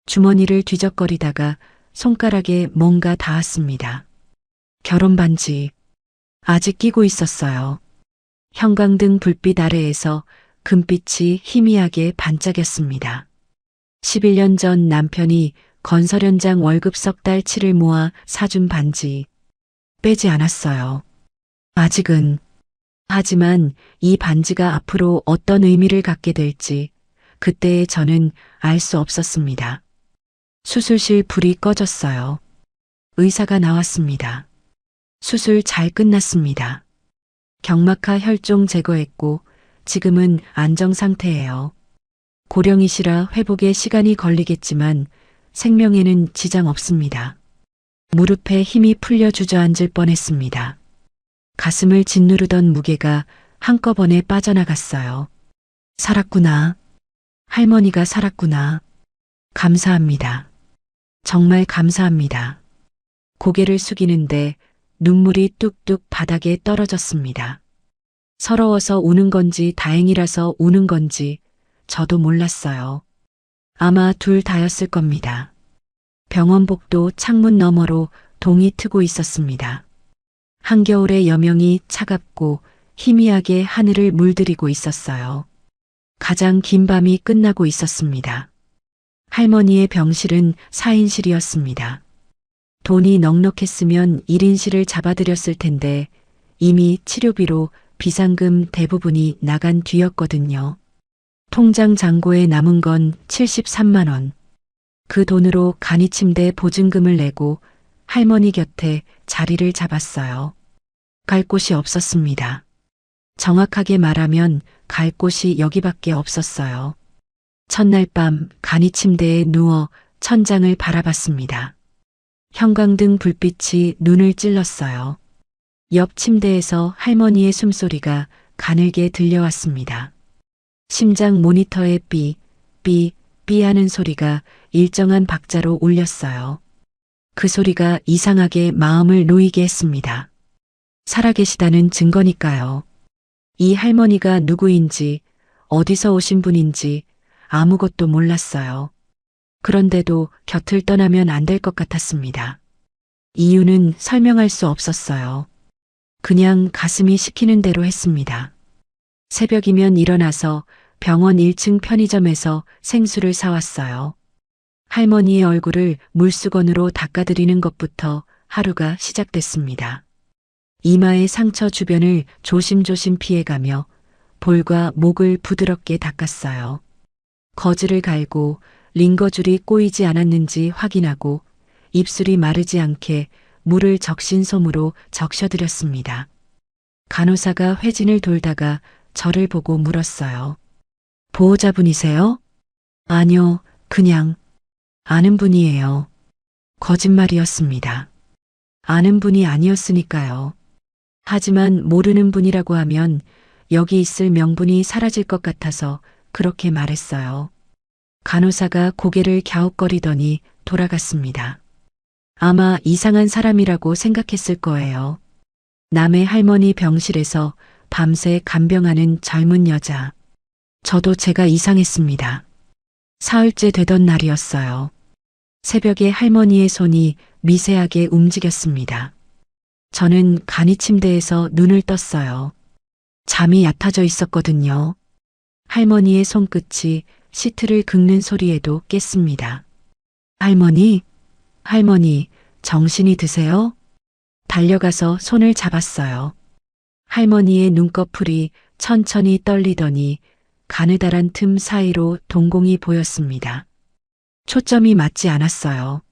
주머니를 뒤적거리다가 손가락에 뭔가 닿았습니다. 결혼 반지. 아직 끼고 있었어요. 형광등 불빛 아래에서 금빛이 희미하게 반짝였습니다. 11년 전 남편이 건설 현장 월급 석 달치를 모아 사준 반지. 빼지 않았어요. 아직은. 하지만 이 반지가 앞으로 어떤 의미를 갖게 될지 그때의 저는 알 수 없었습니다. 수술실 불이 꺼졌어요. 의사가 나왔습니다. 수술 잘 끝났습니다. 경막하 혈종 제거했고 지금은 안정 상태예요. 고령이시라 회복에 시간이 걸리겠지만 생명에는 지장 없습니다. 무릎에 힘이 풀려 주저앉을 뻔했습니다. 가슴을 짓누르던 무게가 한꺼번에 빠져나갔어요. 살았구나. 할머니가 살았구나. 감사합니다. 정말 감사합니다. 고개를 숙이는데 눈물이 뚝뚝 바닥에 떨어졌습니다. 서러워서 우는 건지 다행이라서 우는 건지 저도 몰랐어요. 아마 둘 다였을 겁니다. 병원복도 창문 너머로 동이 트고 있었습니다. 한겨울의 여명이 차갑고 희미하게 하늘을 물들이고 있었어요. 가장 긴 밤이 끝나고 있었습니다. 할머니의 병실은 4인실이었습니다. 돈이 넉넉했으면 1인실을 잡아드렸을 텐데 이미 치료비로 비상금 대부분이 나간 뒤였거든요. 통장 잔고에 남은 건 73만 원. 그 돈으로 간이침대 보증금을 내고 할머니 곁에 자리를 잡았어요. 갈 곳이 없었습니다. 정확하게 말하면 갈 곳이 여기밖에 없었어요. 첫날 밤 간이침대에 누워 천장을 바라봤습니다. 형광등 불빛이 눈을 찔렀어요. 옆 침대에서 할머니의 숨소리가 가늘게 들려왔습니다. 심장 모니터에 삐, 삐, 삐 하는 소리가 일정한 박자로 울렸어요. 그 소리가 이상하게 마음을 놓이게 했습니다. 살아계시다는 증거니까요. 이 할머니가 누구인지, 어디서 오신 분인지 아무것도 몰랐어요. 그런데도 곁을 떠나면 안 될 것 같았습니다. 이유는 설명할 수 없었어요. 그냥 가슴이 시키는 대로 했습니다. 새벽이면 일어나서 병원 1층 편의점에서 생수를 사왔어요. 할머니의 얼굴을 물수건으로 닦아드리는 것부터 하루가 시작됐습니다. 이마의 상처 주변을 조심조심 피해가며 볼과 목을 부드럽게 닦았어요. 거즈를 갈고 링거줄이 꼬이지 않았는지 확인하고 입술이 마르지 않게 물을 적신 솜으로 적셔드렸습니다. 간호사가 회진을 돌다가 저를 보고 물었어요. 보호자분이세요? 아니요, 그냥 아는 분이에요. 거짓말이었습니다. 아는 분이 아니었으니까요. 하지만 모르는 분이라고 하면 여기 있을 명분이 사라질 것 같아서 그렇게 말했어요. 간호사가 고개를 갸웃거리더니 돌아갔습니다. 아마 이상한 사람이라고 생각했을 거예요. 남의 할머니 병실에서 밤새 간병하는 젊은 여자. 저도 제가 이상했습니다. 사흘째 되던 날이었어요. 새벽에 할머니의 손이 미세하게 움직였습니다. 저는 간이침대에서 눈을 떴어요. 잠이 얕아져 있었거든요. 할머니의 손끝이 시트를 긁는 소리에도 깼습니다. 할머니, 할머니, 정신이 드세요? 달려가서 손을 잡았어요. 할머니의 눈꺼풀이 천천히 떨리더니 가느다란 틈 사이로 동공이 보였습니다. 초점이 맞지 않았어요.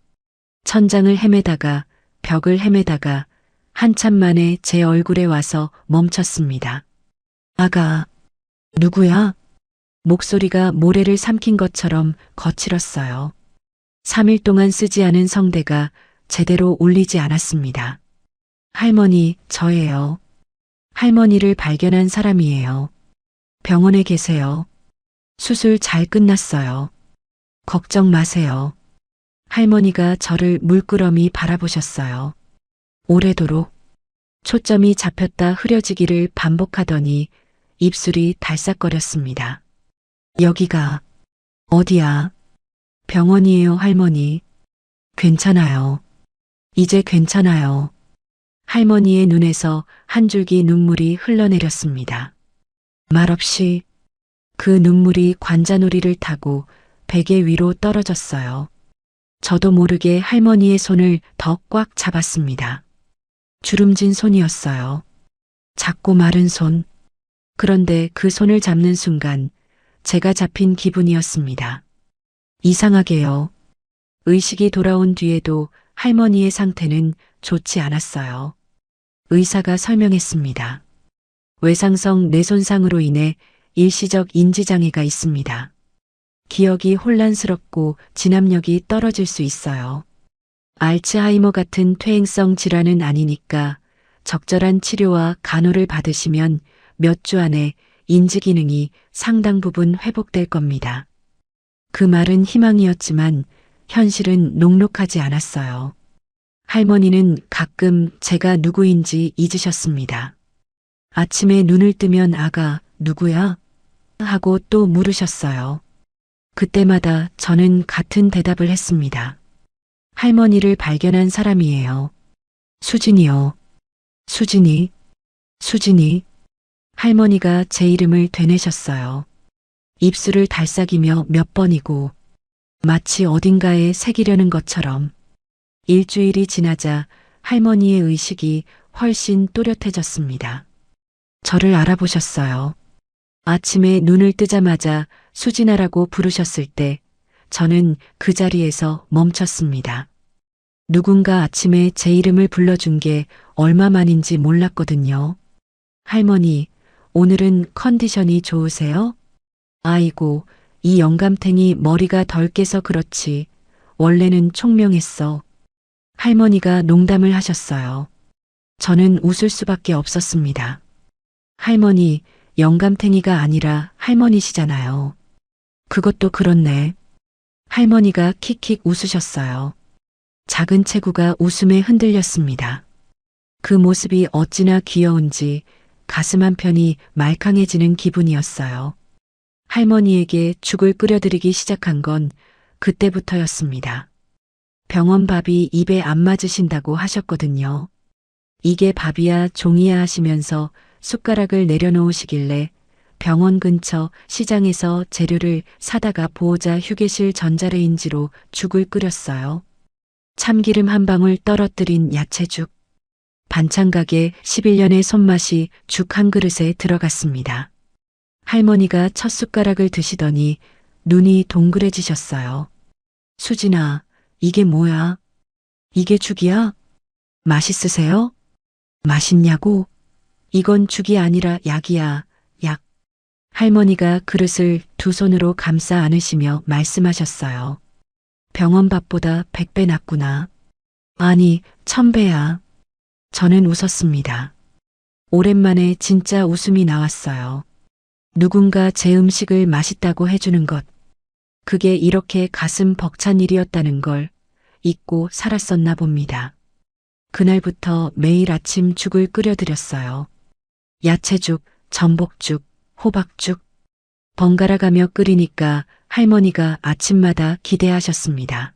천장을 헤매다가 벽을 헤매다가 한참 만에 제 얼굴에 와서 멈췄습니다. 아가, 누구야? 목소리가 모래를 삼킨 것처럼 거칠었어요. 3일 동안 쓰지 않은 성대가 제대로 울리지 않았습니다. 할머니, 저예요. 할머니를 발견한 사람이에요. 병원에 계세요. 수술 잘 끝났어요. 걱정 마세요. 할머니가 저를 물끄러미 바라보셨어요. 오래도록 초점이 잡혔다 흐려지기를 반복하더니 입술이 달싹거렸습니다. 여기가 어디야? 병원이에요, 할머니. 괜찮아요. 이제 괜찮아요. 할머니의 눈에서 한 줄기 눈물이 흘러내렸습니다. 말없이 그 눈물이 관자놀이를 타고 베개 위로 떨어졌어요. 저도 모르게 할머니의 손을 더 꽉 잡았습니다. 주름진 손이었어요. 작고 마른 손. 그런데 그 손을 잡는 순간 제가 잡힌 기분이었습니다. 이상하게요. 의식이 돌아온 뒤에도 할머니의 상태는 좋지 않았어요. 의사가 설명했습니다. 외상성 뇌손상으로 인해 일시적 인지장애가 있습니다. 기억이 혼란스럽고 진압력이 떨어질 수 있어요. 알츠하이머 같은 퇴행성 질환은 아니니까 적절한 치료와 간호를 받으시면 몇 주 안에 인지 기능이 상당 부분 회복될 겁니다. 그 말은 희망이었지만 현실은 녹록하지 않았어요. 할머니는 가끔 제가 누구인지 잊으셨습니다. 아침에 눈을 뜨면 아가, 누구야? 하고 또 물으셨어요. 그때마다 저는 같은 대답을 했습니다. 할머니를 발견한 사람이에요. 수진이요. 수진이, 수진이. 할머니가 제 이름을 되뇌셨어요. 입술을 달싹이며 몇 번이고 마치 어딘가에 새기려는 것처럼. 일주일이 지나자 할머니의 의식이 훨씬 또렷해졌습니다. 저를 알아보셨어요. 아침에 눈을 뜨자마자 수진아라고 부르셨을 때 저는 그 자리에서 멈췄습니다. 누군가 아침에 제 이름을 불러준 게 얼마만인지 몰랐거든요. 할머니, 오늘은 컨디션이 좋으세요? 아이고, 이 영감탱이 머리가 덜 깨서 그렇지. 원래는 총명했어. 할머니가 농담을 하셨어요. 저는 웃을 수밖에 없었습니다. 할머니, 영감탱이가 아니라 할머니시잖아요. 그것도 그렇네. 할머니가 킥킥 웃으셨어요. 작은 체구가 웃음에 흔들렸습니다. 그 모습이 어찌나 귀여운지 가슴 한편이 말캉해지는 기분이었어요. 할머니에게 죽을 끓여드리기 시작한 건 그때부터였습니다. 병원 밥이 입에 안 맞으신다고 하셨거든요. 이게 밥이야 종이야 하시면서 숟가락을 내려놓으시길래 병원 근처 시장에서 재료를 사다가 보호자 휴게실 전자레인지로 죽을 끓였어요. 참기름 한 방울 떨어뜨린 야채죽. 반찬가게 11년의 손맛이 죽 한 그릇에 들어갔습니다. 할머니가 첫 숟가락을 드시더니 눈이 동그래지셨어요. 수진아, 이게 뭐야? 이게 죽이야? 맛있으세요? 맛있냐고? 이건 죽이 아니라 약이야, 약. 할머니가 그릇을 두 손으로 감싸 안으시며 말씀하셨어요. 병원 밥보다 100배 낫구나. 아니, 1000배야. 저는 웃었습니다. 오랜만에 진짜 웃음이 나왔어요. 누군가 제 음식을 맛있다고 해주는 것. 그게 이렇게 가슴 벅찬 일이었다는 걸 잊고 살았었나 봅니다. 그날부터 매일 아침 죽을 끓여드렸어요. 야채죽, 전복죽, 호박죽. 번갈아 가며 끓이니까 할머니가 아침마다 기대하셨습니다.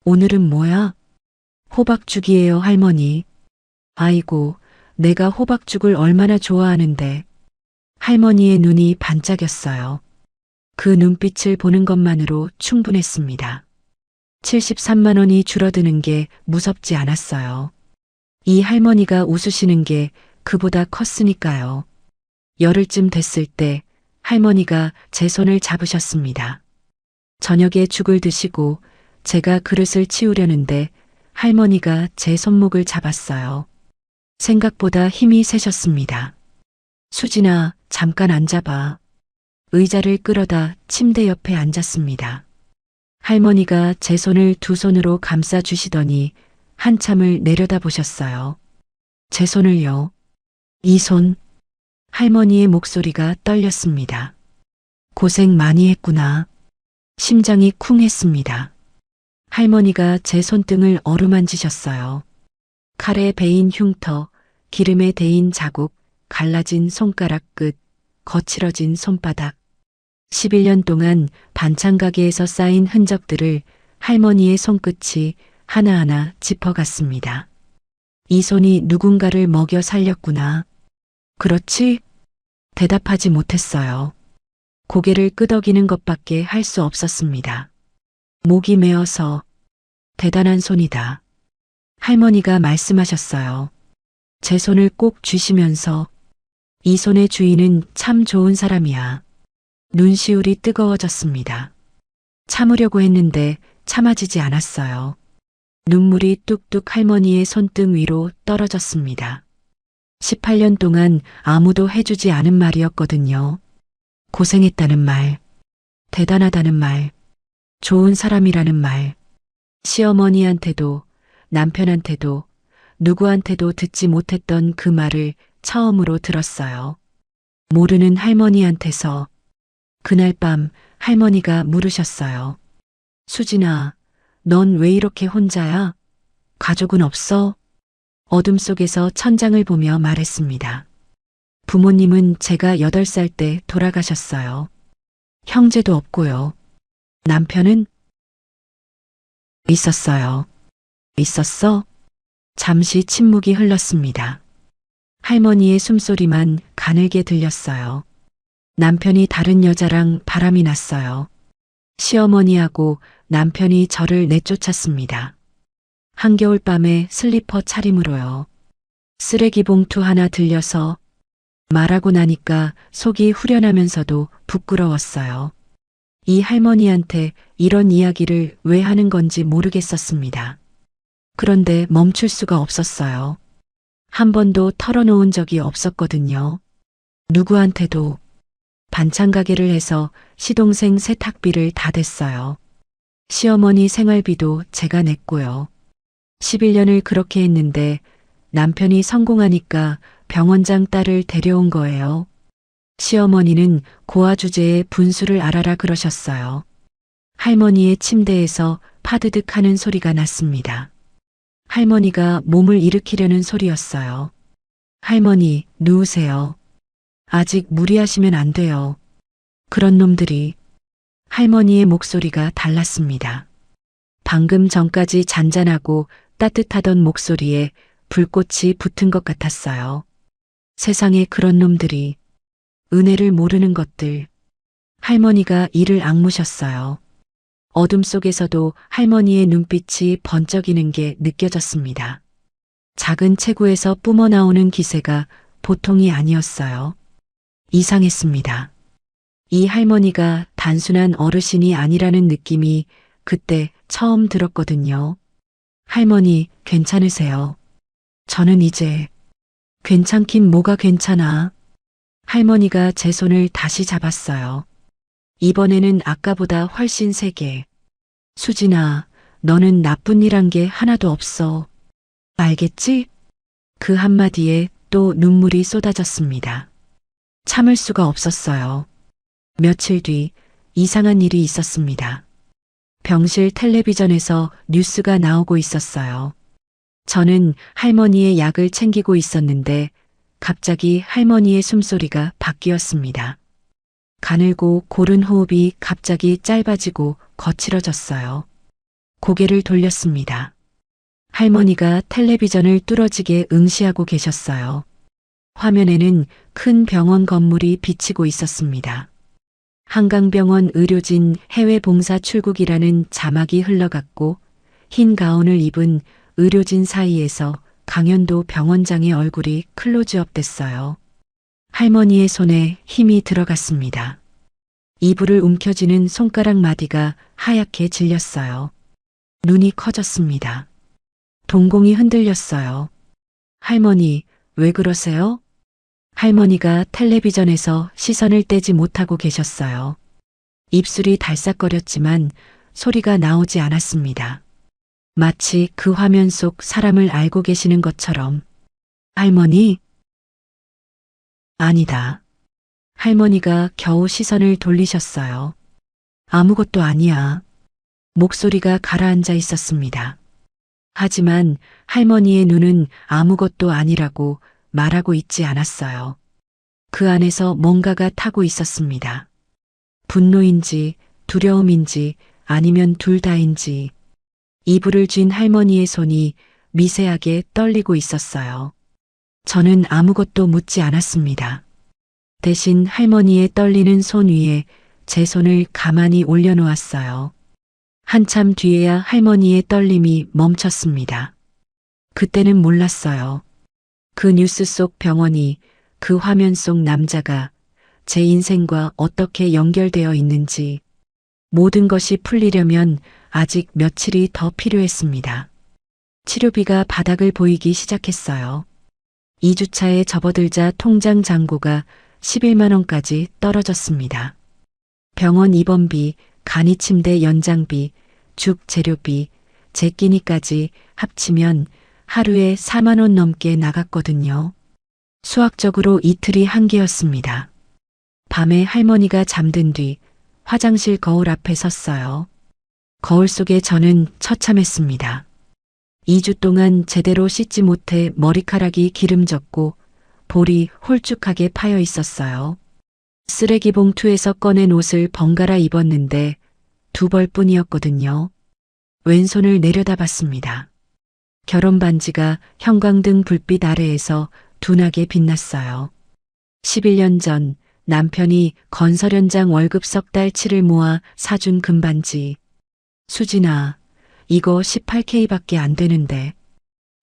오늘은 뭐야? 호박죽이에요, 할머니. 아이고, 내가 호박죽을 얼마나 좋아하는데. 할머니의 눈이 반짝였어요. 그 눈빛을 보는 것만으로 충분했습니다. 73만 원이 줄어드는 게 무섭지 않았어요. 이 할머니가 웃으시는 게 그보다 컸으니까요. 열흘쯤 됐을 때 할머니가 제 손을 잡으셨습니다. 저녁에 죽을 드시고 제가 그릇을 치우려는데 할머니가 제 손목을 잡았어요. 생각보다 힘이 세셨습니다. 수진아, 잠깐 앉아봐. 의자를 끌어다 침대 옆에 앉았습니다. 할머니가 제 손을 두 손으로 감싸 주시더니 한참을 내려다보셨어요. 제 손을요. 이손. 할머니의 목소리가 떨렸습니다. 고생 많이 했구나. 심장이 쿵했습니다. 할머니가 제 손등을 어루만지셨어요. 칼에 베인 흉터, 기름에 데인 자국, 갈라진 손가락 끝, 거칠어진 손바닥. 11년 동안 반찬 가게에서 쌓인 흔적들을 할머니의 손끝이 하나하나 짚어갔습니다. 이 손이 누군가를 먹여 살렸구나. 그렇지? 대답하지 못했어요. 고개를 끄덕이는 것밖에 할 수 없었습니다. 목이 메어서 대단한 손이다. 할머니가 말씀하셨어요. 제 손을 꼭 쥐시면서 이 손의 주인은 참 좋은 사람이야. 눈시울이 뜨거워졌습니다. 참으려고 했는데 참아지지 않았어요. 눈물이 뚝뚝 할머니의 손등 위로 떨어졌습니다. 18년 동안 아무도 해주지 않은 말이었거든요. 고생했다는 말, 대단하다는 말, 좋은 사람이라는 말. 시어머니한테도 남편한테도 누구한테도 듣지 못했던 그 말을 처음으로 들었어요. 모르는 할머니한테서. 그날 밤 할머니가 물으셨어요. 수진아, 넌 왜 이렇게 혼자야? 가족은 없어? 어둠 속에서 천장을 보며 말했습니다. 부모님은 제가 8살 때 돌아가셨어요. 형제도 없고요. 남편은 있었어요. 있었어? 잠시 침묵이 흘렀습니다. 할머니의 숨소리만 가늘게 들렸어요. 남편이 다른 여자랑 바람이 났어요. 시어머니하고 남편이 저를 내쫓았습니다. 한겨울 밤에 슬리퍼 차림으로요. 쓰레기 봉투 하나 들려서 말하고 나니까 속이 후련하면서도 부끄러웠어요. 이 할머니한테 이런 이야기를 왜 하는 건지 모르겠었습니다. 그런데 멈출 수가 없었어요. 한 번도 털어놓은 적이 없었거든요. 누구한테도. 반찬 가게를 해서 시동생 세탁비를 다 댔어요. 시어머니 생활비도 제가 냈고요. 11년을 그렇게 했는데 남편이 성공하니까 병원장 딸을 데려온 거예요. 시어머니는 고아 주제에 분수를 알아라 그러셨어요. 할머니의 침대에서 파드득 하는 소리가 났습니다. 할머니가 몸을 일으키려는 소리였어요. 할머니, 누우세요. 아직 무리하시면 안 돼요. 그런 놈들이. 할머니의 목소리가 달랐습니다. 방금 전까지 잔잔하고 따뜻하던 목소리에 불꽃이 붙은 것 같았어요. 세상에 그런 놈들이. 은혜를 모르는 것들. 할머니가 이를 악무셨어요. 어둠 속에서도 할머니의 눈빛이 번쩍이는 게 느껴졌습니다. 작은 체구에서 뿜어나오는 기세가 보통이 아니었어요. 이상했습니다. 이 할머니가 단순한 어르신이 아니라는 느낌이 그때 처음 들었거든요. 할머니, 괜찮으세요? 저는 이제 괜찮긴 뭐가 괜찮아. 할머니가 제 손을 다시 잡았어요. 이번에는 아까보다 훨씬 세게. 수진아, 너는 나쁜 일 한 게 하나도 없어. 알겠지? 그 한마디에 또 눈물이 쏟아졌습니다. 참을 수가 없었어요. 며칠 뒤 이상한 일이 있었습니다. 병실 텔레비전에서 뉴스가 나오고 있었어요. 저는 할머니의 약을 챙기고 있었는데 갑자기 할머니의 숨소리가 바뀌었습니다. 가늘고 고른 호흡이 갑자기 짧아지고 거칠어졌어요. 고개를 돌렸습니다. 할머니가 텔레비전을 뚫어지게 응시하고 계셨어요. 화면에는 큰 병원 건물이 비치고 있었습니다. 한강병원 의료진 해외 봉사 출국이라는 자막이 흘러갔고 흰 가운을 입은 의료진 사이에서 강현도 병원장의 얼굴이 클로즈업 됐어요. 할머니의 손에 힘이 들어갔습니다. 이불을 움켜쥐는 손가락 마디가 하얗게 질렸어요. 눈이 커졌습니다. 동공이 흔들렸어요. 할머니, 왜 그러세요? 할머니가 텔레비전에서 시선을 떼지 못하고 계셨어요. 입술이 달싹거렸지만 소리가 나오지 않았습니다. 마치 그 화면 속 사람을 알고 계시는 것처럼. 할머니, 아니다. 할머니가 겨우 시선을 돌리셨어요. 아무것도 아니야. 목소리가 가라앉아 있었습니다. 하지만 할머니의 눈은 아무것도 아니라고 말하고 있지 않았어요. 그 안에서 뭔가가 타고 있었습니다. 분노인지 두려움인지 아니면 둘 다인지 이불을 쥔 할머니의 손이 미세하게 떨리고 있었어요. 저는 아무것도 묻지 않았습니다. 대신 할머니의 떨리는 손 위에 제 손을 가만히 올려놓았어요. 한참 뒤에야 할머니의 떨림이 멈췄습니다. 그때는 몰랐어요. 그 뉴스 속 병원이, 그 화면 속 남자가 제 인생과 어떻게 연결되어 있는지, 모든 것이 풀리려면 아직 며칠이 더 필요했습니다. 치료비가 바닥을 보이기 시작했어요. 2주차에 접어들자 통장 잔고가 11만 원까지 떨어졌습니다. 병원 입원비, 간이 침대 연장비, 죽 재료비, 제 끼니까지 합치면 하루에 4만 원 넘게 나갔거든요. 수학적으로 이틀이 한계였습니다. 밤에 할머니가 잠든 뒤 화장실 거울 앞에 섰어요. 거울 속에 저는 처참했습니다. 2주 동안 제대로 씻지 못해 머리카락이 기름졌고 볼이 홀쭉하게 파여 있었어요. 쓰레기 봉투에서 꺼낸 옷을 번갈아 입었는데 2벌뿐이었거든요. 왼손을 내려다봤습니다. 결혼 반지가 형광등 불빛 아래에서 둔하게 빛났어요. 11년 전 남편이 건설 현장 월급 석 달치를 모아 사준 금반지. 수진아, 이거 18K밖에 안 되는데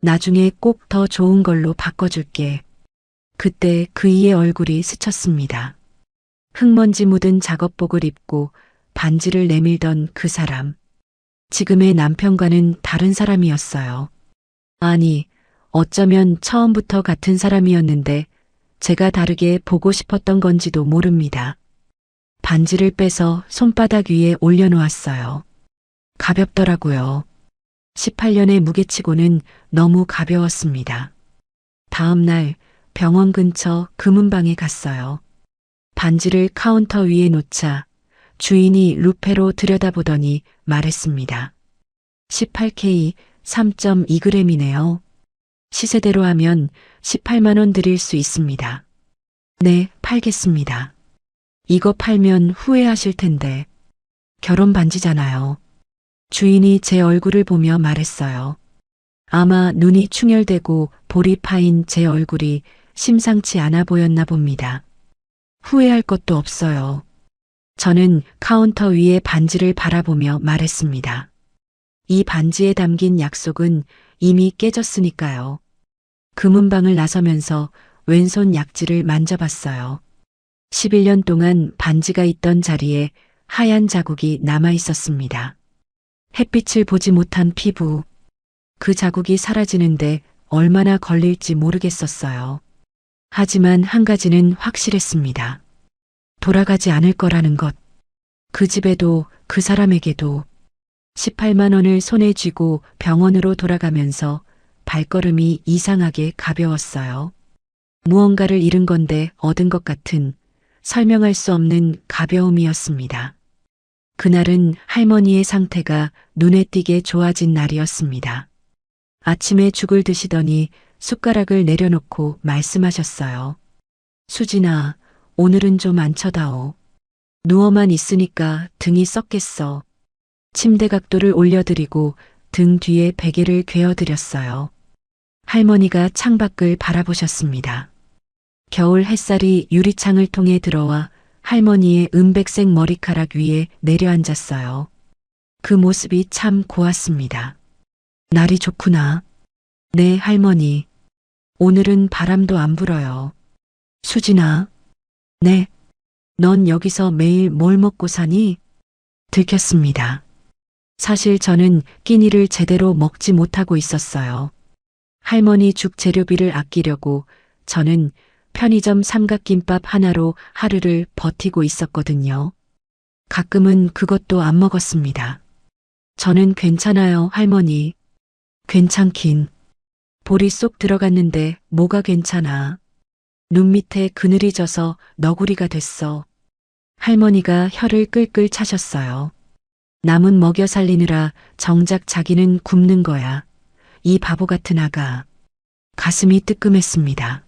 나중에 꼭 더 좋은 걸로 바꿔줄게. 그때 그이의 얼굴이 스쳤습니다. 흙먼지 묻은 작업복을 입고 반지를 내밀던 그 사람. 지금의 남편과는 다른 사람이었어요. 아니, 어쩌면 처음부터 같은 사람이었는데 제가 다르게 보고 싶었던 건지도 모릅니다. 반지를 빼서 손바닥 위에 올려놓았어요. 가볍더라고요. 18년의 무게치고는 너무 가벼웠습니다. 다음 날 병원 근처 금은방에 갔어요. 반지를 카운터 위에 놓자 주인이 루페로 들여다보더니 말했습니다. 18K 3.2g이네요. 시세대로 하면 18만 원 드릴 수 있습니다. 네, 팔겠습니다. 이거 팔면 후회하실 텐데. 결혼 반지잖아요. 주인이 제 얼굴을 보며 말했어요. 아마 눈이 충혈되고 볼이 파인 제 얼굴이 심상치 않아 보였나 봅니다. 후회할 것도 없어요. 저는 카운터 위에 반지를 바라보며 말했습니다. 이 반지에 담긴 약속은 이미 깨졌으니까요. 금은방을 나서면서 왼손 약지를 만져봤어요. 11년 동안 반지가 있던 자리에 하얀 자국이 남아 있었습니다. 햇빛을 보지 못한 피부. 그 자국이 사라지는데 얼마나 걸릴지 모르겠었어요. 하지만 한 가지는 확실했습니다. 돌아가지 않을 거라는 것. 그 집에도 그 사람에게도. 18만 원을 손에 쥐고 병원으로 돌아가면서 발걸음이 이상하게 가벼웠어요. 무언가를 잃은 건데 얻은 것 같은 설명할 수 없는 가벼움이었습니다. 그날은 할머니의 상태가 눈에 띄게 좋아진 날이었습니다. 아침에 죽을 드시더니 숟가락을 내려놓고 말씀하셨어요. 수진아, 오늘은 좀 안 쳐다오. 누워만 있으니까 등이 썩겠어. 침대 각도를 올려드리고 등 뒤에 베개를 괴어드렸어요. 할머니가 창밖을 바라보셨습니다. 겨울 햇살이 유리창을 통해 들어와 할머니의 은백색 머리카락 위에 내려앉았어요. 그 모습이 참 고왔습니다. 날이 좋구나. 네, 할머니. 오늘은 바람도 안 불어요. 수진아. 네. 넌 여기서 매일 뭘 먹고 사니? 들켰습니다. 사실 저는 끼니를 제대로 먹지 못하고 있었어요. 할머니 죽 재료비를 아끼려고 저는 편의점 삼각김밥 하나로 하루를 버티고 있었거든요. 가끔은 그것도 안 먹었습니다. 저는 괜찮아요, 할머니. 괜찮긴. 볼이 쏙 들어갔는데 뭐가 괜찮아. 눈 밑에 그늘이 져서 너구리가 됐어. 할머니가 혀를 끌끌 차셨어요. 남은 먹여 살리느라 정작 자기는 굶는 거야. 이 바보 같은 아가. 가슴이 뜨끔했습니다.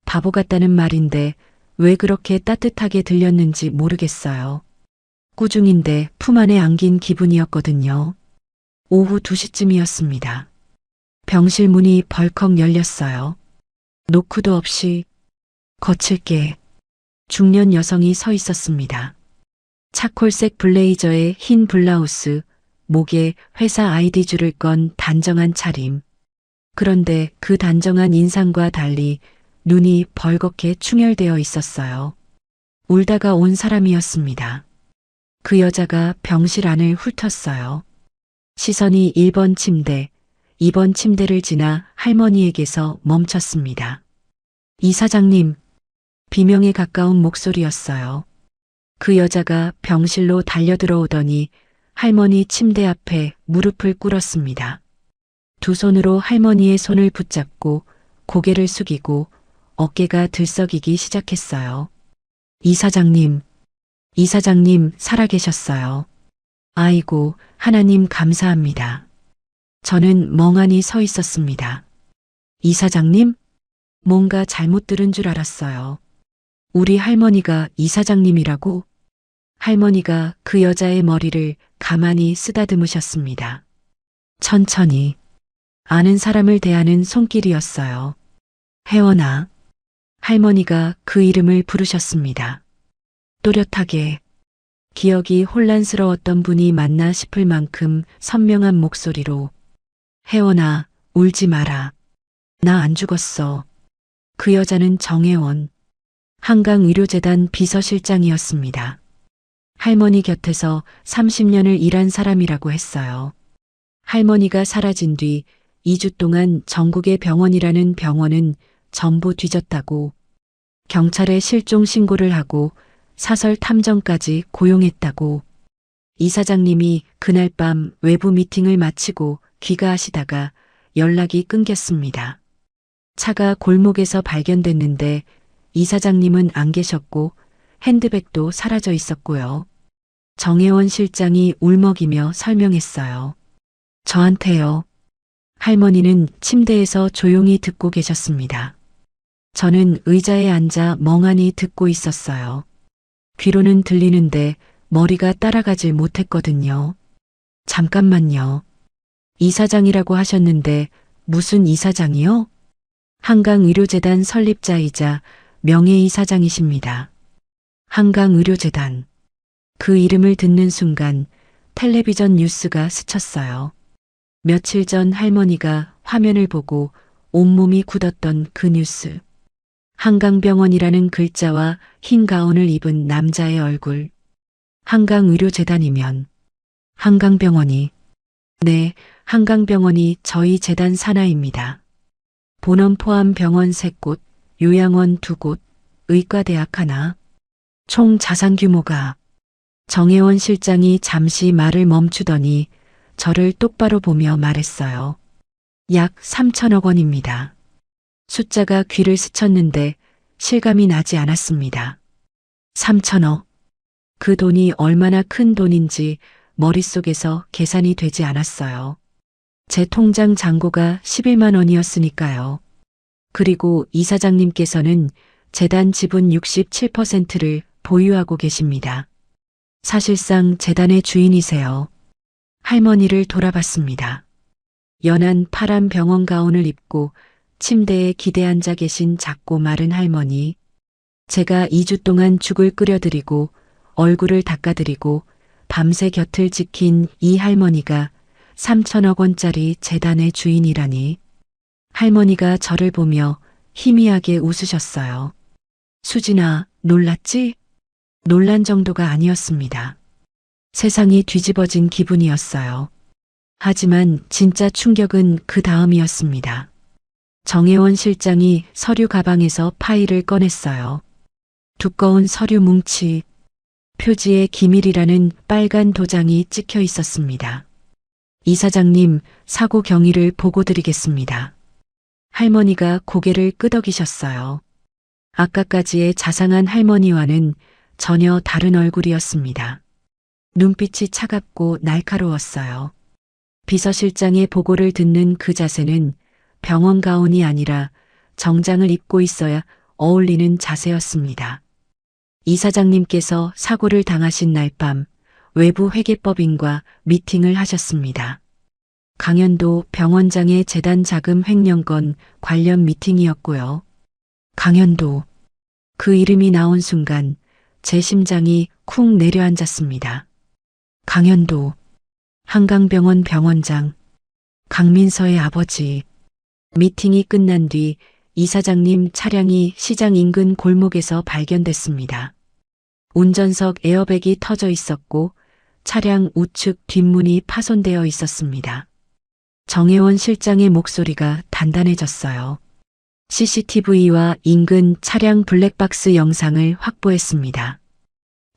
바보 같다는 말인데 왜 그렇게 따뜻하게 들렸는지 모르겠어요. 꾸중인데 품 안에 안긴 기분이었거든요. 오후 2시쯤이었습니다. 병실 문이 벌컥 열렸어요. 노크도 없이 거칠게 중년 여성이 서 있었습니다. 차콜색 블레이저에 흰 블라우스, 목에 회사 아이디 줄을 건 단정한 차림. 그런데 그 단정한 인상과 달리 눈이 벌겋게 충혈되어 있었어요. 울다가 온 사람이었습니다. 그 여자가 병실 안을 훑었어요. 시선이 1번 침대, 2번 침대를 지나 할머니에게서 멈췄습니다. 이사장님, 비명에 가까운 목소리였어요. 그 여자가 병실로 달려들어오더니 할머니 침대 앞에 무릎을 꿇었습니다. 두 손으로 할머니의 손을 붙잡고 고개를 숙이고 어깨가 들썩이기 시작했어요. 이사장님 살아계셨어요. 아이고, 하나님 감사합니다. 저는 멍하니 서 있었습니다. 이사장님? 뭔가 잘못 들은 줄 알았어요. 우리 할머니가 이사장님이라고? 할머니가 그 여자의 머리를 가만히 쓰다듬으셨습니다. 천천히. 아는 사람을 대하는 손길이었어요. 혜원아. 할머니가 그 이름을 부르셨습니다. 또렷하게. 기억이 혼란스러웠던 분이 맞나 싶을 만큼 선명한 목소리로. 혜원아, 울지 마라. 나 안 죽었어. 그 여자는 정혜원. 한강의료재단 비서실장이었습니다. 할머니 곁에서 30년을 일한 사람이라고 했어요. 할머니가 사라진 뒤 2주 동안 전국의 병원이라는 병원은 전부 뒤졌다고, 경찰에 실종 신고를 하고 사설 탐정까지 고용했다고. 이사장님이 그날 밤 외부 미팅을 마치고 귀가하시다가 연락이 끊겼습니다. 차가 골목에서 발견됐는데 이사장님은 안 계셨고 핸드백도 사라져 있었고요. 정혜원 실장이 울먹이며 설명했어요. 저한테요. 할머니는 침대에서 조용히 듣고 계셨습니다. 저는 의자에 앉아 멍하니 듣고 있었어요. 귀로는 들리는데 머리가 따라가질 못했거든요. 잠깐만요. 이사장이라고 하셨는데 무슨 이사장이요? 한강의료재단 설립자이자 명예이사장이십니다. 한강의료재단. 그 이름을 듣는 순간 텔레비전 뉴스가 스쳤어요. 며칠 전 할머니가 화면을 보고 온몸이 굳었던 그 뉴스. 한강병원이라는 글자와 흰 가운을 입은 남자의 얼굴. 한강의료재단이면 한강병원이. 네, 한강병원이 저희 재단 산하입니다. 본원 포함 병원 3곳, 요양원 2곳, 의과대학 하나. 총 자산 규모가. 정혜원 실장이 잠시 말을 멈추더니 저를 똑바로 보며 말했어요. 약 3천억 원입니다. 숫자가 귀를 스쳤는데 실감이 나지 않았습니다. 3천억. 그 돈이 얼마나 큰 돈인지 머릿속에서 계산이 되지 않았어요. 제 통장 잔고가 11만 원이었으니까요. 그리고 이사장님께서는 재단 지분 67%를 보유하고 계십니다. 사실상 재단의 주인이세요. 할머니를 돌아봤습니다. 연한 파란 병원 가운을 입고 침대에 기대 앉아 계신 작고 마른 할머니. 제가 2주 동안 죽을 끓여드리고 얼굴을 닦아드리고 밤새 곁을 지킨 이 할머니가 3천억 원짜리 재단의 주인이라니. 할머니가 저를 보며 희미하게 웃으셨어요. 수진아, 놀랐지? 놀란 정도가 아니었습니다. 세상이 뒤집어진 기분이었어요. 하지만 진짜 충격은 그 다음이었습니다. 정혜원 실장이 서류 가방에서 파일을 꺼냈어요. 두꺼운 서류 뭉치, 표지에 기밀이라는 빨간 도장이 찍혀 있었습니다. 이사장님, 사고 경위를 보고 드리겠습니다. 할머니가 고개를 끄덕이셨어요. 아까까지의 자상한 할머니와는 전혀 다른 얼굴이었습니다. 눈빛이 차갑고 날카로웠어요. 비서실장의 보고를 듣는 그 자세는 병원 가운이 아니라 정장을 입고 있어야 어울리는 자세였습니다. 이사장님께서 사고를 당하신 날 밤 외부 회계법인과 미팅을 하셨습니다. 강현도 병원장의 재단 자금 횡령건 관련 미팅이었고요. 강현도. 그 이름이 나온 순간 제 심장이 쿵 내려앉았습니다. 강현도. 한강병원 병원장. 강민서의 아버지. 미팅이 끝난 뒤 이사장님 차량이 시장 인근 골목에서 발견됐습니다. 운전석 에어백이 터져 있었고 차량 우측 뒷문이 파손되어 있었습니다. 정혜원 실장의 목소리가 단단해졌어요. CCTV와 인근 차량 블랙박스 영상을 확보했습니다.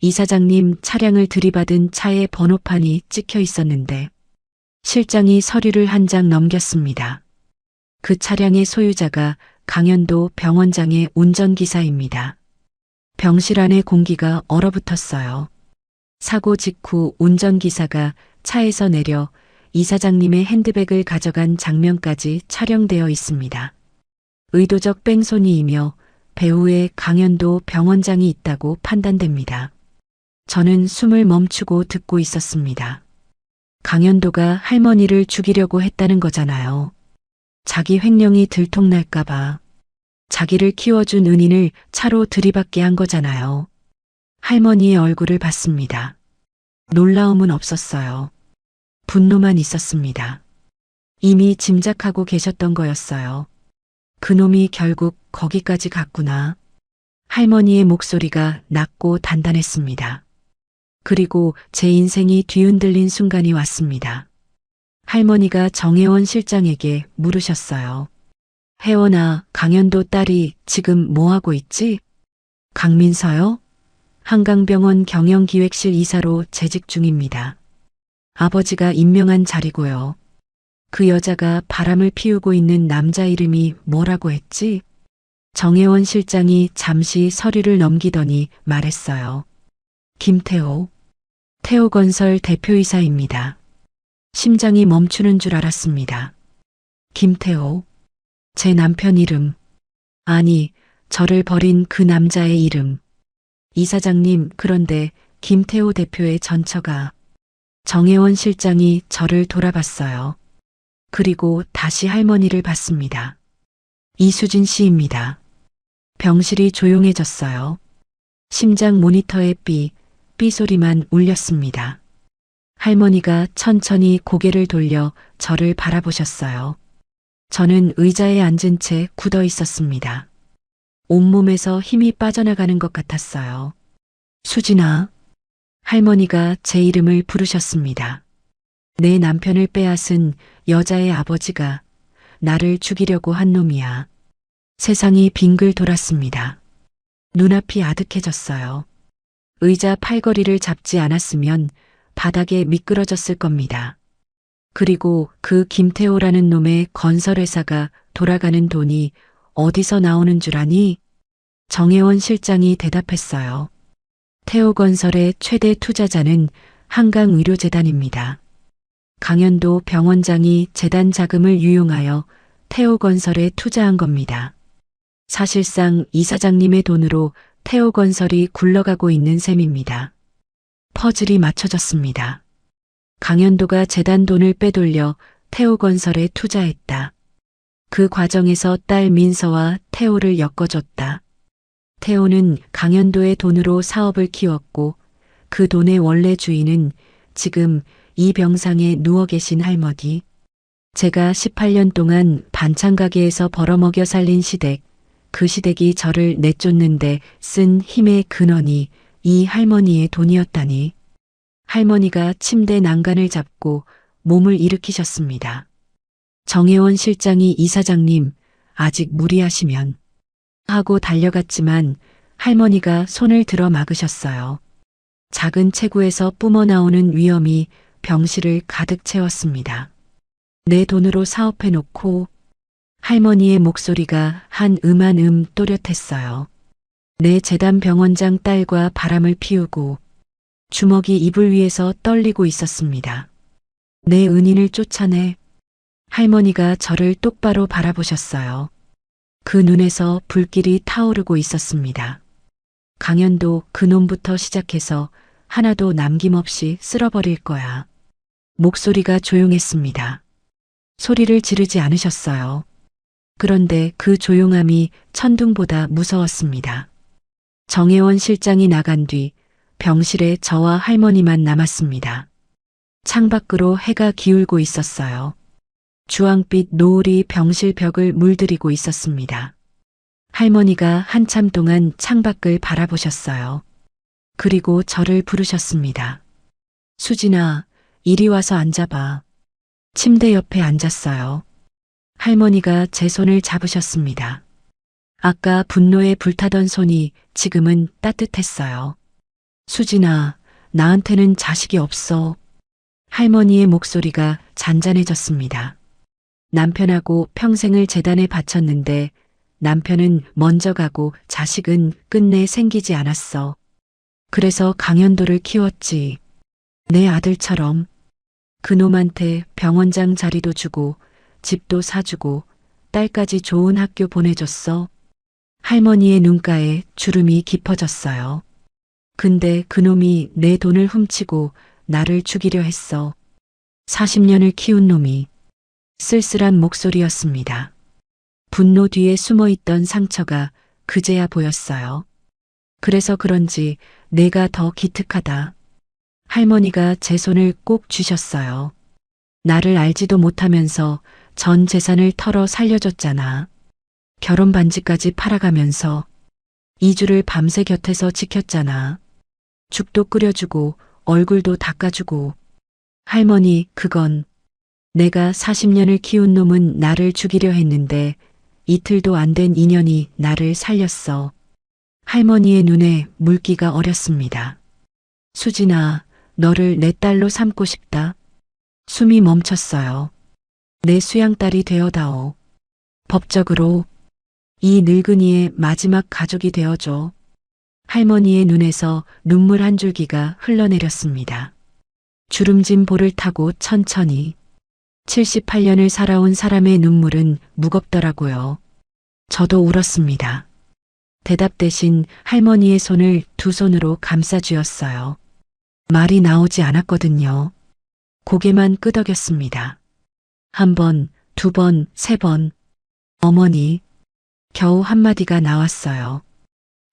이사장님 차량을 들이받은 차의 번호판이 찍혀 있었는데 실장이 서류를 한 장 넘겼습니다. 그 차량의 소유자가 강현도 병원장의 운전기사입니다. 병실 안의 공기가 얼어붙었어요. 사고 직후 운전기사가 차에서 내려 이사장님의 핸드백을 가져간 장면까지 촬영되어 있습니다. 의도적 뺑소니이며 배후에 강현도 병원장이 있다고 판단됩니다. 저는 숨을 멈추고 듣고 있었습니다. 강현도가 할머니를 죽이려고 했다는 거잖아요. 자기 횡령이 들통날까봐 자기를 키워준 은인을 차로 들이받게 한 거잖아요. 할머니의 얼굴을 봤습니다. 놀라움은 없었어요. 분노만 있었습니다. 이미 짐작하고 계셨던 거였어요. 그놈이 결국 거기까지 갔구나. 할머니의 목소리가 낮고 단단했습니다. 그리고 제 인생이 뒤흔들린 순간이 왔습니다. 할머니가 정혜원 실장에게 물으셨어요. 혜원아, 강현도 딸이 지금 뭐하고 있지? 강민서요? 한강병원 경영기획실 이사로 재직 중입니다. 아버지가 임명한 자리고요. 그 여자가 바람을 피우고 있는 남자 이름이 뭐라고 했지? 정혜원 실장이 잠시 서류를 넘기더니 말했어요. 김태호. 태호건설 대표이사입니다. 심장이 멈추는 줄 알았습니다. 김태호. 제 남편 이름. 아니, 저를 버린 그 남자의 이름. 이사장님, 그런데 김태호 대표의 전처가. 정혜원 실장이 저를 돌아봤어요. 그리고 다시 할머니를 봤습니다. 이수진 씨입니다. 병실이 조용해졌어요. 심장 모니터의 삐 소리만 울렸습니다. 할머니가 천천히 고개를 돌려 저를 바라보셨어요. 저는 의자에 앉은 채 굳어 있었습니다. 온몸에서 힘이 빠져나가는 것 같았어요. 수진아. 할머니가 제 이름을 부르셨습니다. 내 남편을 빼앗은 여자의 아버지가 나를 죽이려고 한 놈이야. 세상이 빙글 돌았습니다. 눈앞이 아득해졌어요. 의자 팔걸이를 잡지 않았으면 바닥에 미끄러졌을 겁니다. 그리고 그 김태호라는 놈의 건설회사가 돌아가는 돈이 어디서 나오는 줄 아니? 정혜원 실장이 대답했어요. 태호건설의 최대 투자자는 한강의료재단입니다. 강현도 병원장이 재단 자금을 유용하여 태호건설에 투자한 겁니다. 사실상 이사장님의 돈으로 태호건설이 굴러가고 있는 셈입니다. 퍼즐이 맞춰졌습니다. 강현도가 재단 돈을 빼돌려 태호건설에 투자했다. 그 과정에서 딸 민서와 태호를 엮어줬다. 태호는 강현도의 돈으로 사업을 키웠고 그 돈의 원래 주인은 지금 이 병상에 누워 계신 할머니. 제가 18년 동안 반찬 가게에서 벌어먹여 살린 시댁, 그 시댁이 저를 내쫓는데 쓴 힘의 근원이 이 할머니의 돈이었다니. 할머니가 침대 난간을 잡고 몸을 일으키셨습니다. 정혜원 실장이 이사장님, 아직 무리하시면 하고 달려갔지만 할머니가 손을 들어 막으셨어요. 작은 체구에서 뿜어나오는 위험이 병실을 가득 채웠습니다. 내 돈으로 사업해놓고 할머니의 목소리가 한 한 또렷했어요. 내 재단 병원장 딸과 바람을 피우고 주먹이 이불 위에서 떨리고 있었습니다. 내 은인을 쫓아내. 할머니가 저를 똑바로 바라보셨어요. 그 눈에서 불길이 타오르고 있었습니다. 강연도 그놈부터 시작해서 하나도 남김없이 쓸어버릴 거야. 목소리가 조용했습니다. 소리를 지르지 않으셨어요. 그런데 그 조용함이 천둥보다 무서웠습니다. 정혜원 실장이 나간 뒤 병실에 저와 할머니만 남았습니다. 창밖으로 해가 기울고 있었어요. 주황빛 노을이 병실 벽을 물들이고 있었습니다. 할머니가 한참 동안 창밖을 바라보셨어요. 그리고 저를 부르셨습니다. 수진아, 이리 와서 앉아봐. 침대 옆에 앉았어요. 할머니가 제 손을 잡으셨습니다. 아까 분노에 불타던 손이 지금은 따뜻했어요. 수진아, 나한테는 자식이 없어. 할머니의 목소리가 잔잔해졌습니다. 남편하고 평생을 재단에 바쳤는데 남편은 먼저 가고 자식은 끝내 생기지 않았어. 그래서 강현도를 키웠지. 내 아들처럼. 그놈한테 병원장 자리도 주고 집도 사주고 딸까지 좋은 학교 보내줬어. 할머니의 눈가에 주름이 깊어졌어요. 근데 그놈이 내 돈을 훔치고 나를 죽이려 했어. 40년을 키운 놈이. 쓸쓸한 목소리였습니다. 분노 뒤에 숨어있던 상처가 그제야 보였어요. 그래서 그런지 내가 더 기특하다. 할머니가 제 손을 꼭 쥐셨어요. 나를 알지도 못하면서 전 재산을 털어 살려줬잖아. 결혼 반지까지 팔아가면서 2주를 밤새 곁에서 지켰잖아. 죽도 끓여주고 얼굴도 닦아주고. 할머니, 그건 내가 40년을 키운 놈은 나를 죽이려 했는데 이틀도 안 된 인연이 나를 살렸어. 할머니의 눈에 물기가 어렸습니다. 수진아, 너를 내 딸로 삼고 싶다. 숨이 멈췄어요. 내 수양딸이 되어다오. 법적으로 이 늙은이의 마지막 가족이 되어줘. 할머니의 눈에서 눈물 한 줄기가 흘러내렸습니다. 주름진 볼을 타고 천천히. 78년을 살아온 사람의 눈물은 무겁더라고요. 저도 울었습니다. 대답 대신 할머니의 손을 두 손으로 감싸쥐었어요. 말이 나오지 않았거든요. 고개만 끄덕였습니다. 한 번, 두 번, 세 번. 어머니. 겨우 한마디가 나왔어요.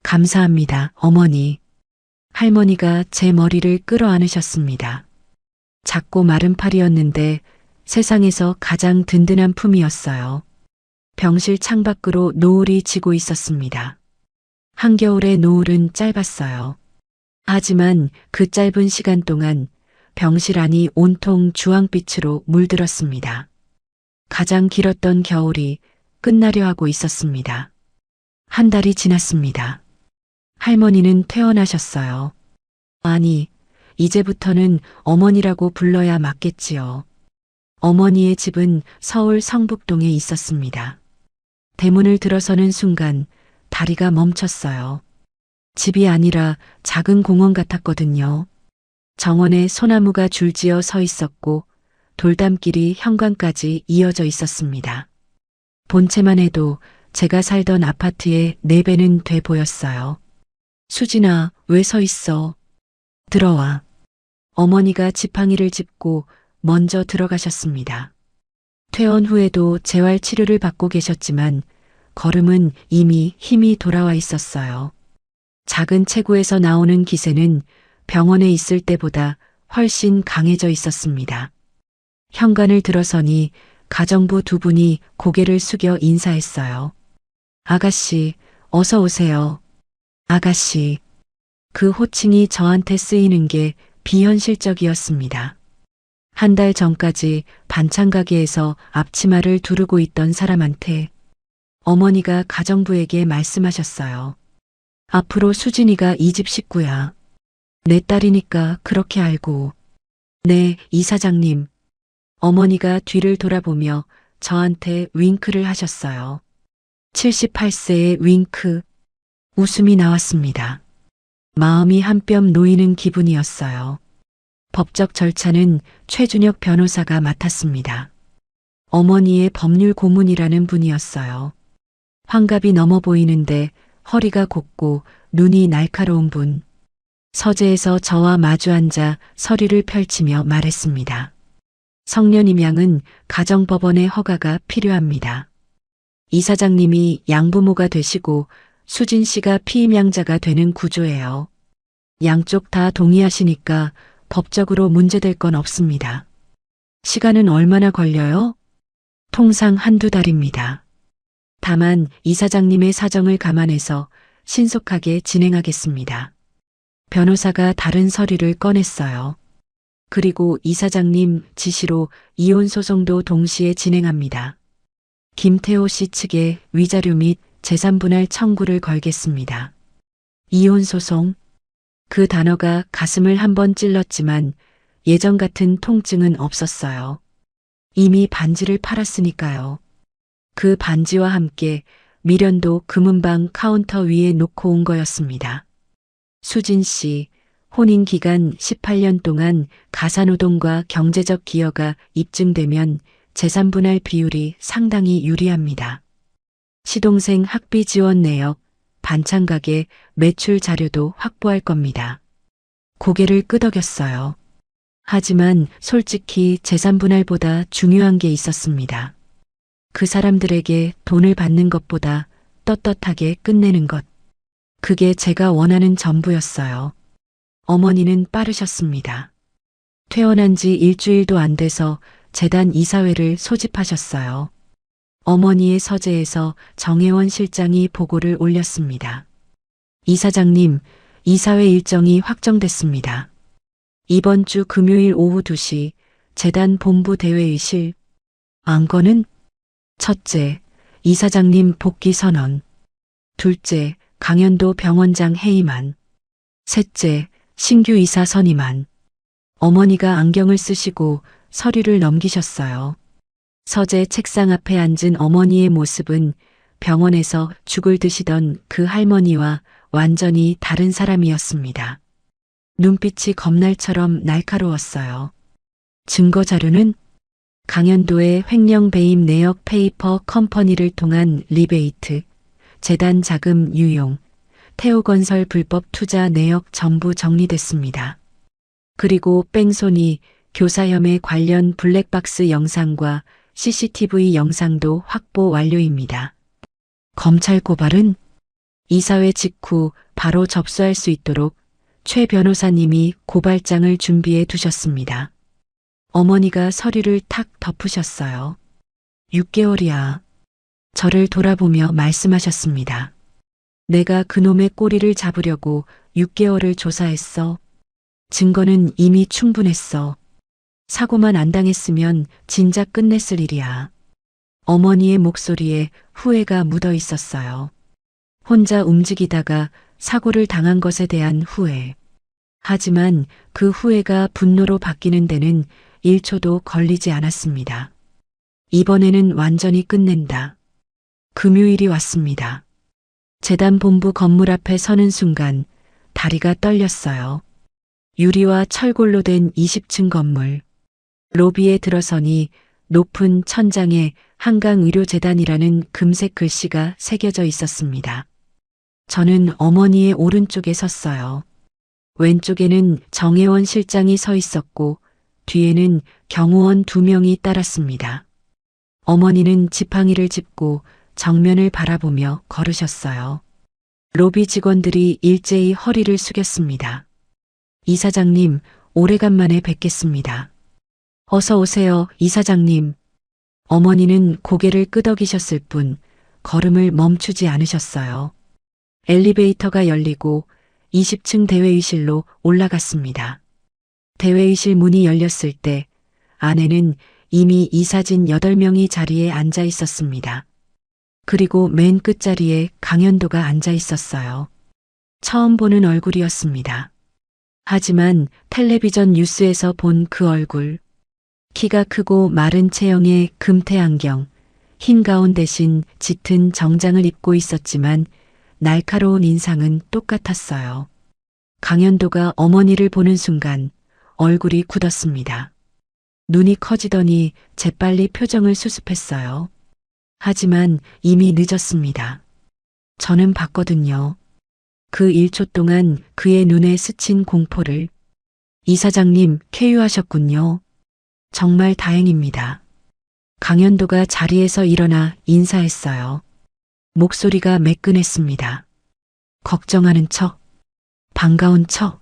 감사합니다, 어머니. 할머니가 제 머리를 끌어안으셨습니다. 작고 마른 팔이었는데 세상에서 가장 든든한 품이었어요. 병실 창밖으로 노을이 지고 있었습니다. 한겨울의 노을은 짧았어요. 하지만 그 짧은 시간 동안 병실 안이 온통 주황빛으로 물들었습니다. 가장 길었던 겨울이 끝나려 하고 있었습니다. 한 달이 지났습니다. 할머니는 퇴원하셨어요. 아니, 이제부터는 어머니라고 불러야 맞겠지요. 어머니의 집은 서울 성북동에 있었습니다. 대문을 들어서는 순간 다리가 멈췄어요. 집이 아니라 작은 공원 같았거든요. 정원에 소나무가 줄지어 서 있었고 돌담길이 현관까지 이어져 있었습니다. 본체만 해도 제가 살던 아파트의 4배는 돼 보였어요. 수진아, 왜 서 있어? 들어와. 어머니가 지팡이를 짚고 먼저 들어가셨습니다. 퇴원 후에도 재활 치료를 받고 계셨지만 걸음은 이미 힘이 돌아와 있었어요. 작은 체구에서 나오는 기세는 병원에 있을 때보다 훨씬 강해져 있었습니다. 현관을 들어서니 가정부 두 분이 고개를 숙여 인사했어요. 아가씨, 어서 오세요. 아가씨. 그 호칭이 저한테 쓰이는 게 비현실적이었습니다. 한 달 전까지 반찬 가게에서 앞치마를 두르고 있던 사람한테 어머니가 가정부에게 말씀하셨어요. 앞으로 수진이가 이 집 식구야. 내 딸이니까 그렇게 알고. 네, 이사장님. 어머니가 뒤를 돌아보며 저한테 윙크를 하셨어요. 78세의 윙크. 웃음이 나왔습니다. 마음이 한 뼘 놓이는 기분이었어요. 법적 절차는 최준혁 변호사가 맡았습니다. 어머니의 법률 고문이라는 분이었어요. 환갑이 넘어 보이는데 허리가 곱고 눈이 날카로운 분. 서재에서 저와 마주 앉아 서류를 펼치며 말했습니다. 성년 임양은 가정법원의 허가가 필요합니다. 이사장님이 양부모가 되시고 수진 씨가 피임양자가 되는 구조예요. 양쪽 다 동의하시니까 법적으로 문제될 건 없습니다. 시간은 얼마나 걸려요? 통상 한두 달입니다. 다만 이사장님의 사정을 감안해서 신속하게 진행하겠습니다. 변호사가 다른 서류를 꺼냈어요. 그리고 이사장님 지시로 이혼 소송도 동시에 진행합니다. 김태호 씨 측에 위자료 및 재산분할 청구를 걸겠습니다. 이혼 소송. 그 단어가 가슴을 한번 찔렀지만 예전 같은 통증은 없었어요. 이미 반지를 팔았으니까요. 그 반지와 함께 미련도 금은방 카운터 위에 놓고 온 거였습니다. 수진 씨, 혼인 기간 18년 동안 가사노동과 경제적 기여가 입증되면 재산분할 비율이 상당히 유리합니다. 시동생 학비 지원 내역, 반찬가게 매출 자료도 확보할 겁니다. 고개를 끄덕였어요. 하지만 솔직히 재산분할보다 중요한 게 있었습니다. 그 사람들에게 돈을 받는 것보다 떳떳하게 끝내는 것. 그게 제가 원하는 전부였어요. 어머니는 빠르셨습니다. 퇴원한 지 일주일도 안 돼서 재단 이사회를 소집하셨어요. 어머니의 서재에서 정혜원 실장이 보고를 올렸습니다. 이사장님, 이사회 일정이 확정됐습니다. 이번 주 금요일 오후 2시 재단 본부 대회의실. 안건은? 첫째, 이사장님 복귀 선언. 둘째, 강연도 병원장 해임안. 셋째, 신규 이사 선임안. 어머니가 안경을 쓰시고 서류를 넘기셨어요. 서재 책상 앞에 앉은 어머니의 모습은 병원에서 죽을 드시던 그 할머니와 완전히 다른 사람이었습니다. 눈빛이 검날처럼 날카로웠어요. 증거 자료는? 강연도의 횡령 배임 내역 페이퍼 컴퍼니를 통한 리베이트, 재단 자금 유용, 태우건설 불법 투자 내역 전부 정리됐습니다. 그리고 뺑소니, 교사혐의 관련 블랙박스 영상과 CCTV 영상도 확보 완료입니다. 검찰 고발은? 이사회 직후 바로 접수할 수 있도록 최 변호사님이 고발장을 준비해 두셨습니다. 어머니가 서류를 탁 덮으셨어요. 6개월이야. 저를 돌아보며 말씀하셨습니다. 내가 그놈의 꼬리를 잡으려고 6개월을 조사했어. 증거는 이미 충분했어. 사고만 안 당했으면 진작 끝냈을 일이야. 어머니의 목소리에 후회가 묻어 있었어요. 혼자 움직이다가 사고를 당한 것에 대한 후회. 하지만 그 후회가 분노로 바뀌는 데는 1초도 걸리지 않았습니다. 이번에는 완전히 끝낸다. 금요일이 왔습니다. 재단 본부 건물 앞에 서는 순간 다리가 떨렸어요. 유리와 철골로 된 20층 건물. 로비에 들어서니 높은 천장에 한강의료재단이라는 금색 글씨가 새겨져 있었습니다. 저는 어머니의 오른쪽에 섰어요. 왼쪽에는 정혜원 실장이 서 있었고 뒤에는 경호원 2명이 따랐습니다. 어머니는 지팡이를 짚고 정면을 바라보며 걸으셨어요. 로비 직원들이 일제히 허리를 숙였습니다. 이사장님, 오래간만에 뵙겠습니다. 어서 오세요, 이사장님. 어머니는 고개를 끄덕이셨을 뿐 걸음을 멈추지 않으셨어요. 엘리베이터가 열리고 20층 대회의실로 올라갔습니다. 대회의실 문이 열렸을 때 안에는 이미 이사진 8명이 자리에 앉아 있었습니다. 그리고 맨 끝자리에 강연도가 앉아 있었어요. 처음 보는 얼굴이었습니다. 하지만 텔레비전 뉴스에서 본 그 얼굴. 키가 크고 마른 체형의 금태 안경, 흰 가운 대신 짙은 정장을 입고 있었지만 날카로운 인상은 똑같았어요. 강현도가 어머니를 보는 순간 얼굴이 굳었습니다. 눈이 커지더니 재빨리 표정을 수습했어요. 하지만 이미 늦었습니다. 저는 봤거든요. 그 1초 동안 그의 눈에 스친 공포를. 이사장님, 쾌유하셨군요. 정말 다행입니다. 강현도가 자리에서 일어나 인사했어요. 목소리가 매끈했습니다. 걱정하는 척, 반가운 척.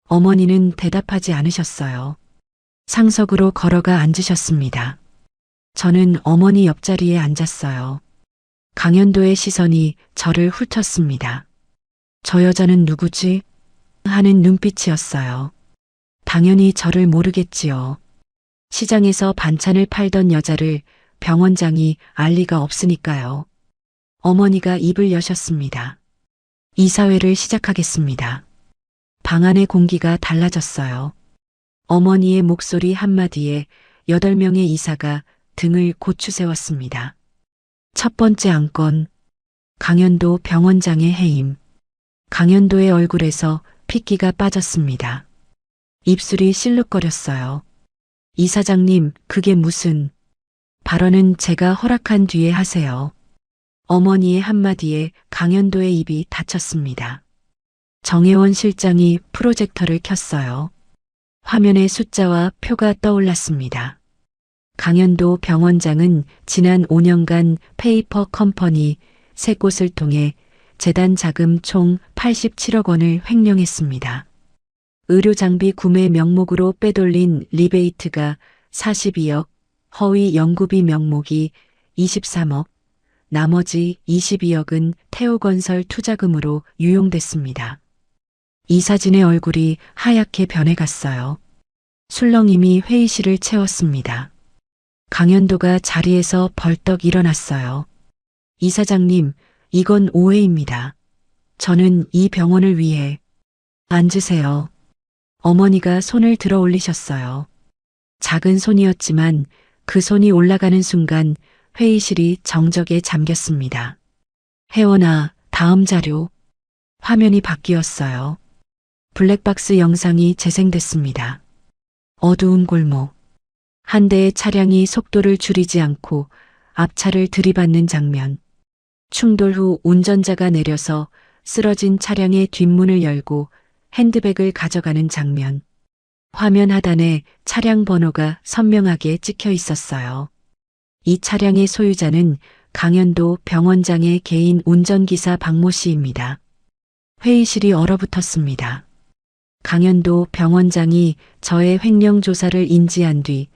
어머니는 대답하지 않으셨어요. 상석으로 걸어가 앉으셨습니다. 저는 어머니 옆자리에 앉았어요. 강현도의 시선이 저를 훑었습니다. 저 여자는 누구지? 하는 눈빛이었어요. 당연히 저를 모르겠지요. 시장에서 반찬을 팔던 여자를 병원장이 알 리가 없으니까요. 어머니가 입을 여셨습니다. 이사회를 시작하겠습니다. 방 안의 공기가 달라졌어요. 어머니의 목소리 한마디에 8명의 이사가 등을 고추 세웠습니다. 첫 번째 안건, 강현도 병원장의 해임. 강현도의 얼굴에서 핏기가 빠졌습니다. 입술이 실룩거렸어요. 이사장님, 그게 무슨... 발언은 제가 허락한 뒤에 하세요. 어머니의 한마디에 강현도의 입이 닫혔습니다. 정혜원 실장이 프로젝터를 켰어요. 화면에 숫자와 표가 떠올랐습니다. 강현도 병원장은 지난 5년간 페이퍼 컴퍼니 3곳을 통해 재단 자금 총 87억 원을 횡령했습니다. 의료장비 구매 명목으로 빼돌린 리베이트가 42억, 허위 연구비 명목이 23억, 나머지 22억은 태호건설 투자금으로 유용됐습니다. 이사진의 얼굴이 하얗게 변해갔어요. 술렁임이 회의실을 채웠습니다. 강현도가 자리에서 벌떡 일어났어요. 이사장님, 이건 오해입니다. 저는 이 병원을 위해... 앉으세요. 어머니가 손을 들어 올리셨어요. 작은 손이었지만 그 손이 올라가는 순간 회의실이 정적에 잠겼습니다. 혜원아, 다음 자료. 화면이 바뀌었어요. 블랙박스 영상이 재생됐습니다. 어두운 골목. 한 대의 차량이 속도를 줄이지 않고 앞차를 들이받는 장면. 충돌 후 운전자가 내려서 쓰러진 차량의 뒷문을 열고 핸드백을 가져가는 장면. 화면 하단에 차량 번호가 선명하게 찍혀 있었어요. 이 차량의 소유자는 강현도 병원장의 개인 운전기사 박모 씨입니다. 회의실이 얼어붙었습니다. 강현도 병원장이 저의 횡령 조사를 인지한 뒤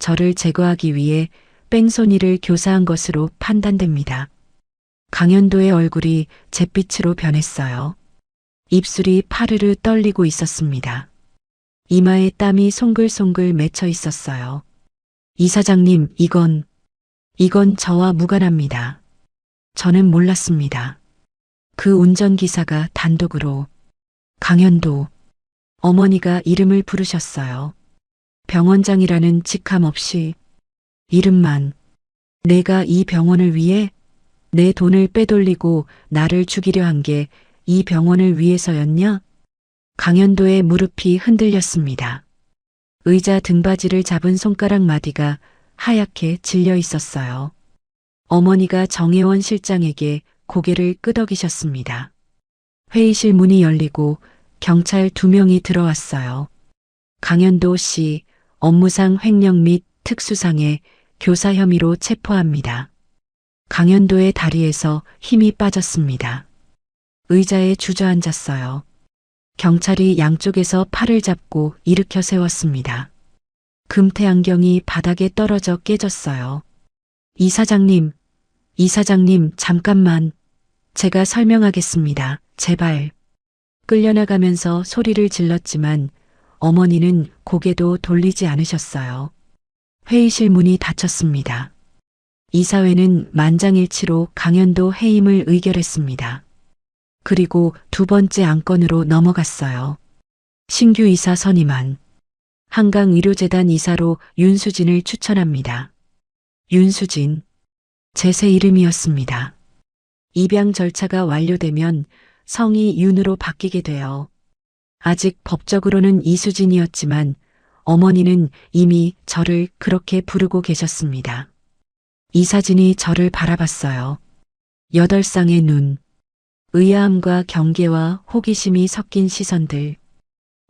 저를 제거하기 위해 뺑소니를 교사한 것으로 판단됩니다. 강현도의 얼굴이 잿빛으로 변했어요. 입술이 파르르 떨리고 있었습니다. 이마에 땀이 송글송글 맺혀 있었어요. 이사장님, 이건 저와 무관합니다. 저는 몰랐습니다. 그 운전기사가 단독으로... 강현도. 어머니가 이름을 부르셨어요. 병원장이라는 직함 없이 이름만. 내가 이 병원을 위해 내 돈을 빼돌리고 나를 죽이려 한 게 이 병원을 위해서였냐? 강현도의 무릎이 흔들렸습니다. 의자 등받이를 잡은 손가락 마디가 하얗게 질려 있었어요. 어머니가 정혜원 실장에게 고개를 끄덕이셨습니다. 회의실 문이 열리고 경찰 2명이 들어왔어요. 강현도 씨, 업무상 횡령 및 특수상해 교사 혐의로 체포합니다. 강현도의 다리에서 힘이 빠졌습니다. 의자에 주저앉았어요. 경찰이 양쪽에서 팔을 잡고 일으켜 세웠습니다. 금태 안경이 바닥에 떨어져 깨졌어요. 이사장님, 잠깐만. 제가 설명하겠습니다. 제발. 끌려나가면서 소리를 질렀지만 어머니는 고개도 돌리지 않으셨어요. 회의실 문이 닫혔습니다. 이사회는 만장일치로 강현도 해임을 의결했습니다. 그리고 2번째 안건으로 넘어갔어요. 신규 이사 선임안. 한강의료재단 이사로 윤수진을 추천합니다. 윤수진. 제 새 이름이었습니다. 입양 절차가 완료되면 성이 윤으로 바뀌게 돼요. 아직 법적으로는 이수진이었지만 어머니는 이미 저를 그렇게 부르고 계셨습니다. 이사진이 저를 바라봤어요. 8쌍의 눈, 의아함과 경계와 호기심이 섞인 시선들.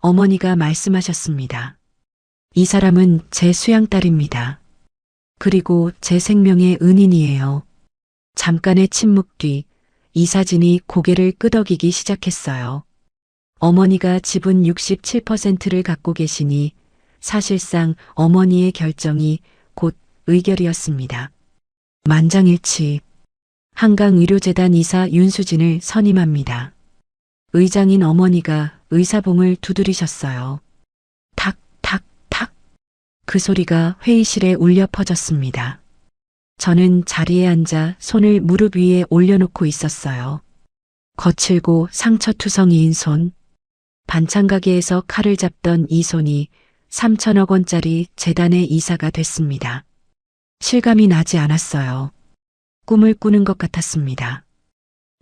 어머니가 말씀하셨습니다. 이 사람은 제 수양딸입니다. 그리고 제 생명의 은인이에요. 잠깐의 침묵 뒤 이사진이 고개를 끄덕이기 시작했어요. 어머니가 지분 67%를 갖고 계시니 사실상 어머니의 결정이 곧 의결이었습니다. 만장일치. 한강의료재단 이사 윤수진을 선임합니다. 의장인 어머니가 의사봉을 두드리셨어요. 탁, 탁, 탁. 그 소리가 회의실에 울려 퍼졌습니다. 저는 자리에 앉아 손을 무릎 위에 올려놓고 있었어요. 거칠고 상처투성이인 손. 반찬가게에서 칼을 잡던 이 손이 3천억 원짜리 재단의 이사가 됐습니다. 실감이 나지 않았어요. 꿈을 꾸는 것 같았습니다.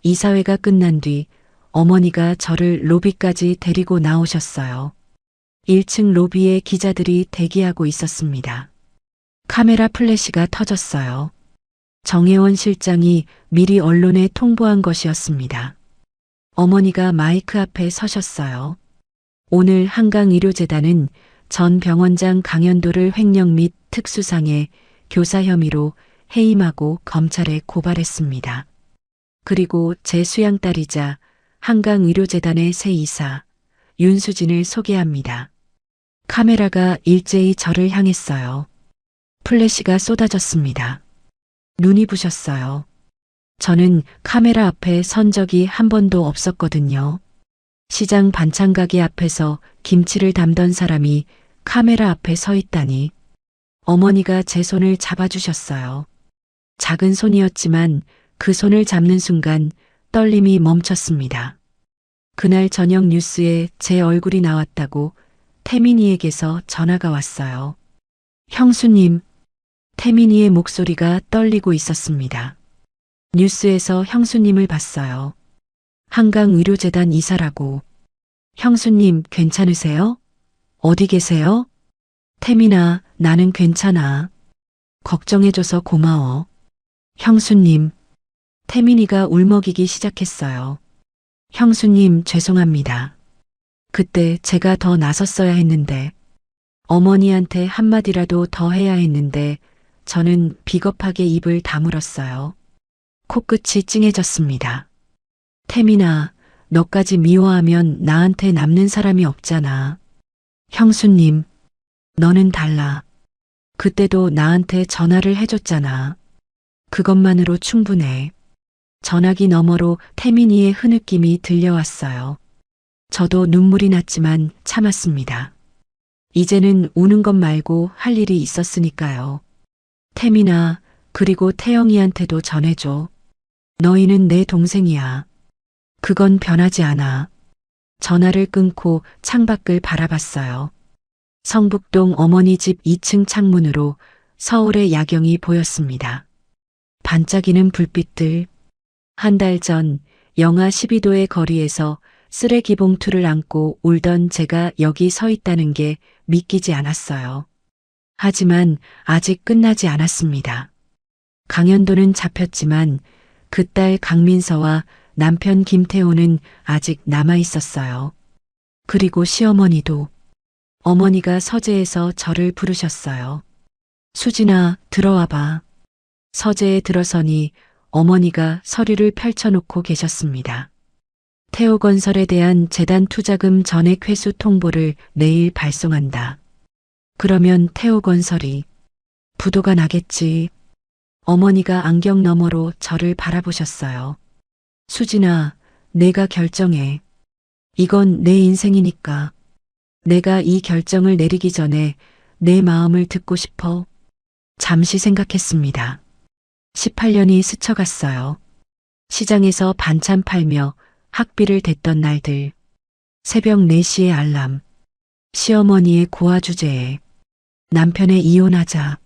이사회가 끝난 뒤 어머니가 저를 로비까지 데리고 나오셨어요. 1층 로비에 기자들이 대기하고 있었습니다. 카메라 플래시가 터졌어요. 정혜원 실장이 미리 언론에 통보한 것이었습니다. 어머니가 마이크 앞에 서셨어요. 오늘 한강의료재단은 전 병원장 강연도를 횡령 및 특수상해, 교사 혐의로 해임하고 검찰에 고발했습니다. 그리고 제 수양딸이자 한강의료재단의 새 이사, 윤수진을 소개합니다. 카메라가 일제히 저를 향했어요. 플래시가 쏟아졌습니다. 눈이 부셨어요. 저는 카메라 앞에 선 적이 한 번도 없었거든요. 시장 반찬가게 앞에서 김치를 담던 사람이 카메라 앞에 서 있다니. 어머니가 제 손을 잡아주셨어요. 작은 손이었지만 그 손을 잡는 순간 떨림이 멈췄습니다. 그날 저녁 뉴스에 제 얼굴이 나왔다고 태민이에게서 전화가 왔어요. 형수님, 태민이의 목소리가 떨리고 있었습니다. 뉴스에서 형수님을 봤어요. 한강의료재단 이사라고. 형수님 괜찮으세요? 어디 계세요? 태민아, 나는 괜찮아. 걱정해줘서 고마워. 형수님. 태민이가 울먹이기 시작했어요. 형수님 죄송합니다. 그때 제가 더 나섰어야 했는데, 어머니한테 한마디라도 더 해야 했는데 저는 비겁하게 입을 다물었어요. 코끝이 찡해졌습니다. 태민아, 너까지 미워하면 나한테 남는 사람이 없잖아. 형수님, 너는 달라. 그때도 나한테 전화를 해줬잖아. 그것만으로 충분해. 전화기 너머로 태민이의 흐느낌이 들려왔어요. 저도 눈물이 났지만 참았습니다. 이제는 우는 것 말고 할 일이 있었으니까요. 태민아, 그리고 태영이한테도 전해줘. 너희는 내 동생이야. 그건 변하지 않아. 전화를 끊고 창밖을 바라봤어요. 성북동 어머니 집 2층 창문으로 서울의 야경이 보였습니다. 반짝이는 불빛들. 한 달 전 영하 12도의 거리에서 쓰레기 봉투를 안고 울던 제가 여기 서 있다는 게 믿기지 않았어요. 하지만 아직 끝나지 않았습니다. 강연도는 잡혔지만 그 딸 강민서와 남편 김태호는 아직 남아 있었어요. 그리고 시어머니도. 어머니가 서재에서 저를 부르셨어요. 수진아, 들어와봐. 서재에 들어서니 어머니가 서류를 펼쳐놓고 계셨습니다. 태호건설에 대한 재단 투자금 전액 회수 통보를 내일 발송한다. 그러면 태호건설이 부도가 나겠지. 어머니가 안경 너머로 저를 바라보셨어요. 수진아, 내가 결정해. 이건 내 인생이니까. 내가 이 결정을 내리기 전에 내 마음을 듣고 싶어. 잠시 생각했습니다. 18년이 스쳐갔어요. 시장에서 반찬 팔며 학비를 댔던 날들. 새벽 4시의 알람. 시어머니의 고아 주제에. 남편의 이혼하자.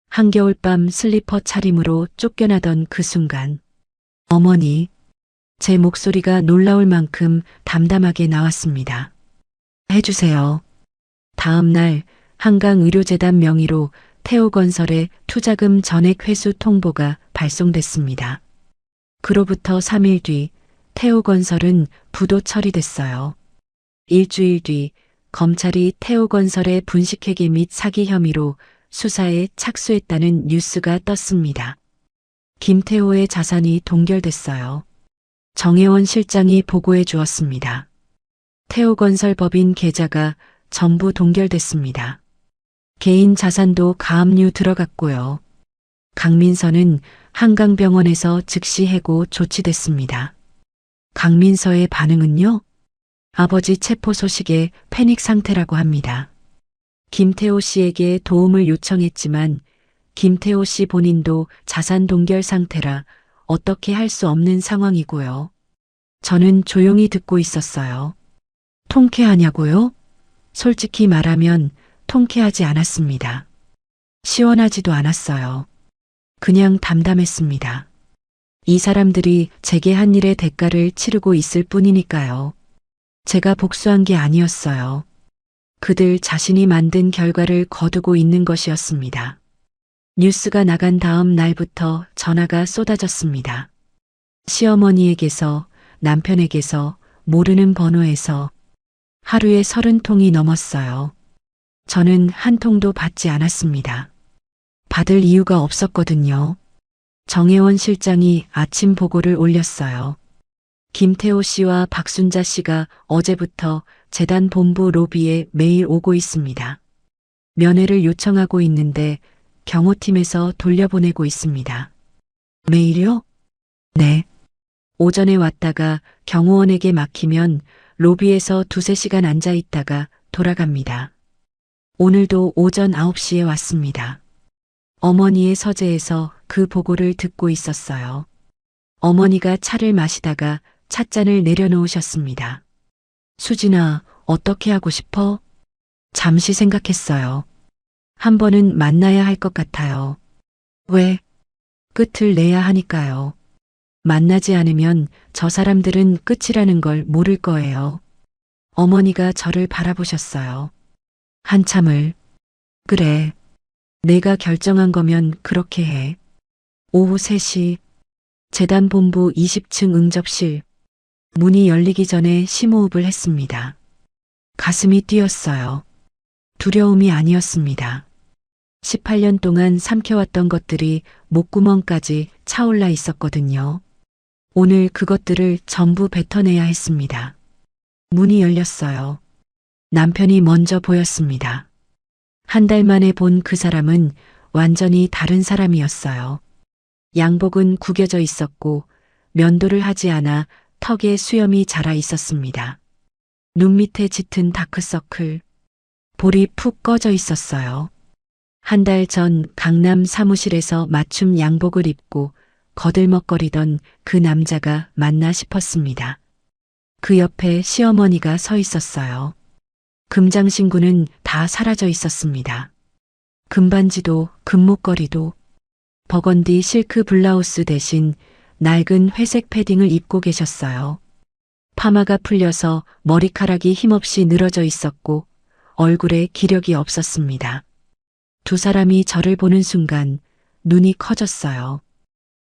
한겨울밤 슬리퍼 차림으로 쫓겨나던 그 순간. 어머니, 제 목소리가 놀라울 만큼 담담하게 나왔습니다. 해주세요. 다음 날 한강의료재단 명의로 태호건설의 투자금 전액 회수 통보가 발송됐습니다. 그로부터 3일 뒤 태호건설은 부도 처리됐어요. 일주일 뒤 검찰이 태호건설의 분식회계 및 사기 혐의로 수사에 착수했다는 뉴스가 떴습니다. 김태호의 자산이 동결됐어요. 정혜원 실장이 보고해 주었습니다. 태호건설 법인 계좌가 전부 동결됐습니다. 개인 자산도 가압류 들어갔고요. 강민서는 한강병원에서 즉시 해고 조치됐습니다. 강민서의 반응은요? 아버지 체포 소식에 패닉 상태라고 합니다. 김태호 씨에게 도움을 요청했지만 김태호 씨 본인도 자산 동결 상태라 어떻게 할 수 없는 상황이고요. 저는 조용히 듣고 있었어요. 통쾌하냐고요? 솔직히 말하면 통쾌하지 않았습니다. 시원하지도 않았어요. 그냥 담담했습니다. 이 사람들이 제게 한 일의 대가를 치르고 있을 뿐이니까요. 제가 복수한 게 아니었어요. 그들 자신이 만든 결과를 거두고 있는 것이었습니다. 뉴스가 나간 다음 날부터 전화가 쏟아졌습니다. 시어머니에게서, 남편에게서, 모르는 번호에서 하루에 30통이 넘었어요. 저는 한 통도 받지 않았습니다. 받을 이유가 없었거든요. 정혜원 실장이 아침 보고를 올렸어요. 김태호 씨와 박순자 씨가 어제부터 재단 본부 로비에 매일 오고 있습니다. 면회를 요청하고 있는데 경호팀에서 돌려보내고 있습니다. 매일요? 네. 오전에 왔다가 경호원에게 막히면 로비에서 2~3시간 앉아 있다가 돌아갑니다. 오늘도 오전 9시에 왔습니다. 어머니의 서재에서 그 보고를 듣고 있었어요. 어머니가 차를 마시다가 찻잔을 내려놓으셨습니다. 수진아, 어떻게 하고 싶어? 잠시 생각했어요. 한 번은 만나야 할 것 같아요. 왜? 끝을 내야 하니까요. 만나지 않으면 저 사람들은 끝이라는 걸 모를 거예요. 어머니가 저를 바라보셨어요. 한참을. 그래. 내가 결정한 거면 그렇게 해. 오후 3시. 재단 본부 20층 응접실. 문이 열리기 전에 심호흡을 했습니다. 가슴이 뛰었어요. 두려움이 아니었습니다. 18년 동안 삼켜왔던 것들이 목구멍까지 차올라 있었거든요. 오늘 그것들을 전부 뱉어내야 했습니다. 문이 열렸어요. 남편이 먼저 보였습니다. 한 달 만에 본 그 사람은 완전히 다른 사람이었어요. 양복은 구겨져 있었고 면도를 하지 않아 턱에 수염이 자라 있었습니다. 눈 밑에 짙은 다크서클, 볼이 푹 꺼져 있었어요. 한 달 전 강남 사무실에서 맞춤 양복을 입고 거들먹거리던 그 남자가 맞나 싶었습니다. 그 옆에 시어머니가 서 있었어요. 금장신구는 다 사라져 있었습니다. 금반지도 금목걸이도 버건디 실크 블라우스 대신 낡은 회색 패딩을 입고 계셨어요. 파마가 풀려서 머리카락이 힘없이 늘어져 있었고 얼굴에 기력이 없었습니다. 두 사람이 저를 보는 순간 눈이 커졌어요.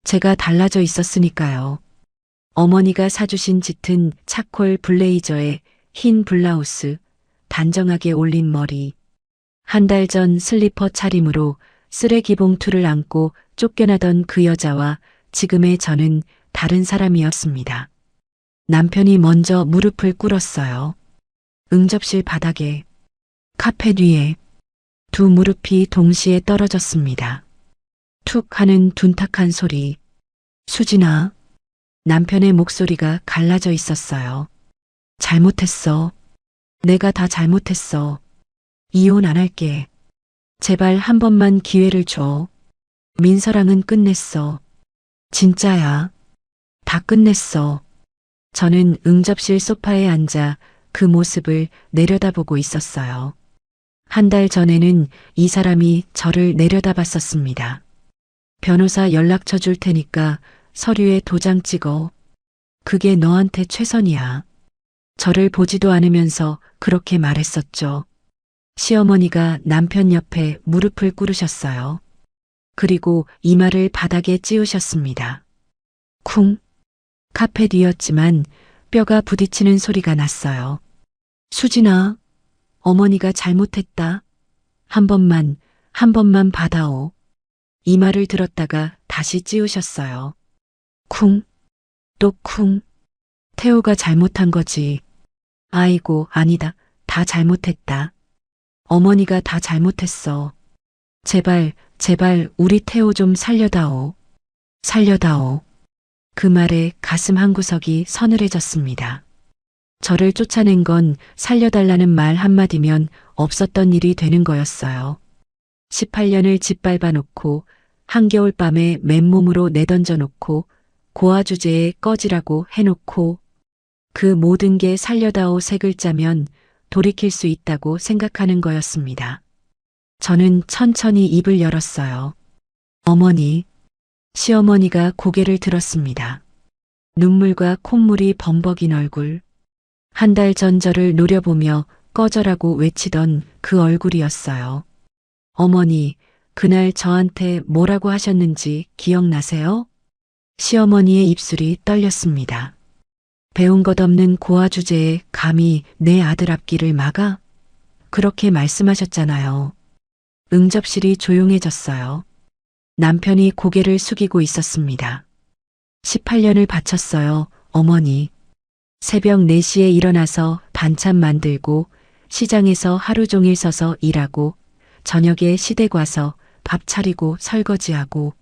제가 달라져 있었으니까요. 어머니가 사주신 짙은 차콜 블레이저에 흰 블라우스, 단정하게 올린 머리. 한 달 전 슬리퍼 차림으로 쓰레기 봉투를 안고 쫓겨나던 그 여자와 지금의 저는 다른 사람이었습니다. 남편이 먼저 무릎을 꿇었어요. 응접실 바닥에, 카펫 위에 두 무릎이 동시에 떨어졌습니다. 툭 하는 둔탁한 소리. 수진아. 남편의 목소리가 갈라져 있었어요. 잘못했어. 내가 다 잘못했어. 이혼 안 할게. 제발 한 번만 기회를 줘. 민서랑은 끝냈어. 진짜야. 다 끝냈어. 저는 응접실 소파에 앉아 그 모습을 내려다보고 있었어요. 한 달 전에는 이 사람이 저를 내려다봤었습니다. 변호사 연락처 줄 테니까 서류에 도장 찍어. 그게 너한테 최선이야. 저를 보지도 않으면서 그렇게 말했었죠. 시어머니가 남편 옆에 무릎을 꿇으셨어요. 그리고 이마를 바닥에 찌우셨습니다. 쿵. 카펫이었지만 뼈가 부딪히는 소리가 났어요. 수진아, 어머니가 잘못했다. 한 번만 받아오. 이마를 들었다가 다시 찌우셨어요. 쿵. 또 쿵. 태호가 잘못한 거지. 아이고, 아니다. 다 잘못했다. 어머니가 다 잘못했어. 제발 우리 태호 좀 살려다오. 살려다오. 그 말에 가슴 한구석이 서늘해졌습니다. 저를 쫓아낸 건 살려달라는 말 한마디면 없었던 일이 되는 거였어요. 18년을 짓밟아 놓고 한겨울 밤에 맨몸으로 내던져 놓고 고아 주제에 꺼지라고 해놓고 그 모든 게 살려다오 세 글자면 돌이킬 수 있다고 생각하는 거였습니다. 저는 천천히 입을 열었어요. 어머니, 시어머니가 고개를 들었습니다. 눈물과 콧물이 범벅인 얼굴. 한 달 전 저를 노려보며 꺼져라고 외치던 그 얼굴이었어요. 어머니, 그날 저한테 뭐라고 하셨는지 기억나세요? 시어머니의 입술이 떨렸습니다. 배운 것 없는 고아 주제에 감히 내 아들 앞길을 막아? 그렇게 말씀하셨잖아요. 응접실이 조용해졌어요. 남편이 고개를 숙이고 있었습니다. 18년을 바쳤어요, 어머니. 새벽 4시에 일어나서 반찬 만들고 시장에서 하루 종일 서서 일하고 저녁에 시댁 와서 밥 차리고 설거지하고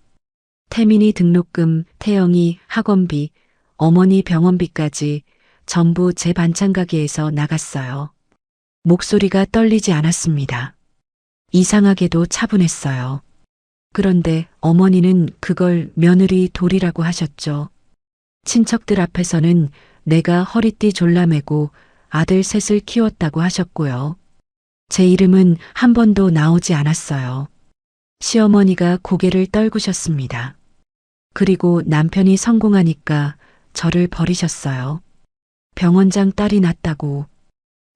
태민이 등록금, 태영이 학원비, 어머니 병원비까지 전부 제 반찬 가게에서 나갔어요. 목소리가 떨리지 않았습니다. 이상하게도 차분했어요. 그런데 어머니는 그걸 며느리 도리라고 하셨죠. 친척들 앞에서는 내가 허리띠 졸라매고 아들 셋을 키웠다고 하셨고요. 제 이름은 한 번도 나오지 않았어요. 시어머니가 고개를 떨구셨습니다. 그리고 남편이 성공하니까 저를 버리셨어요. 병원장 딸이 낳았다고,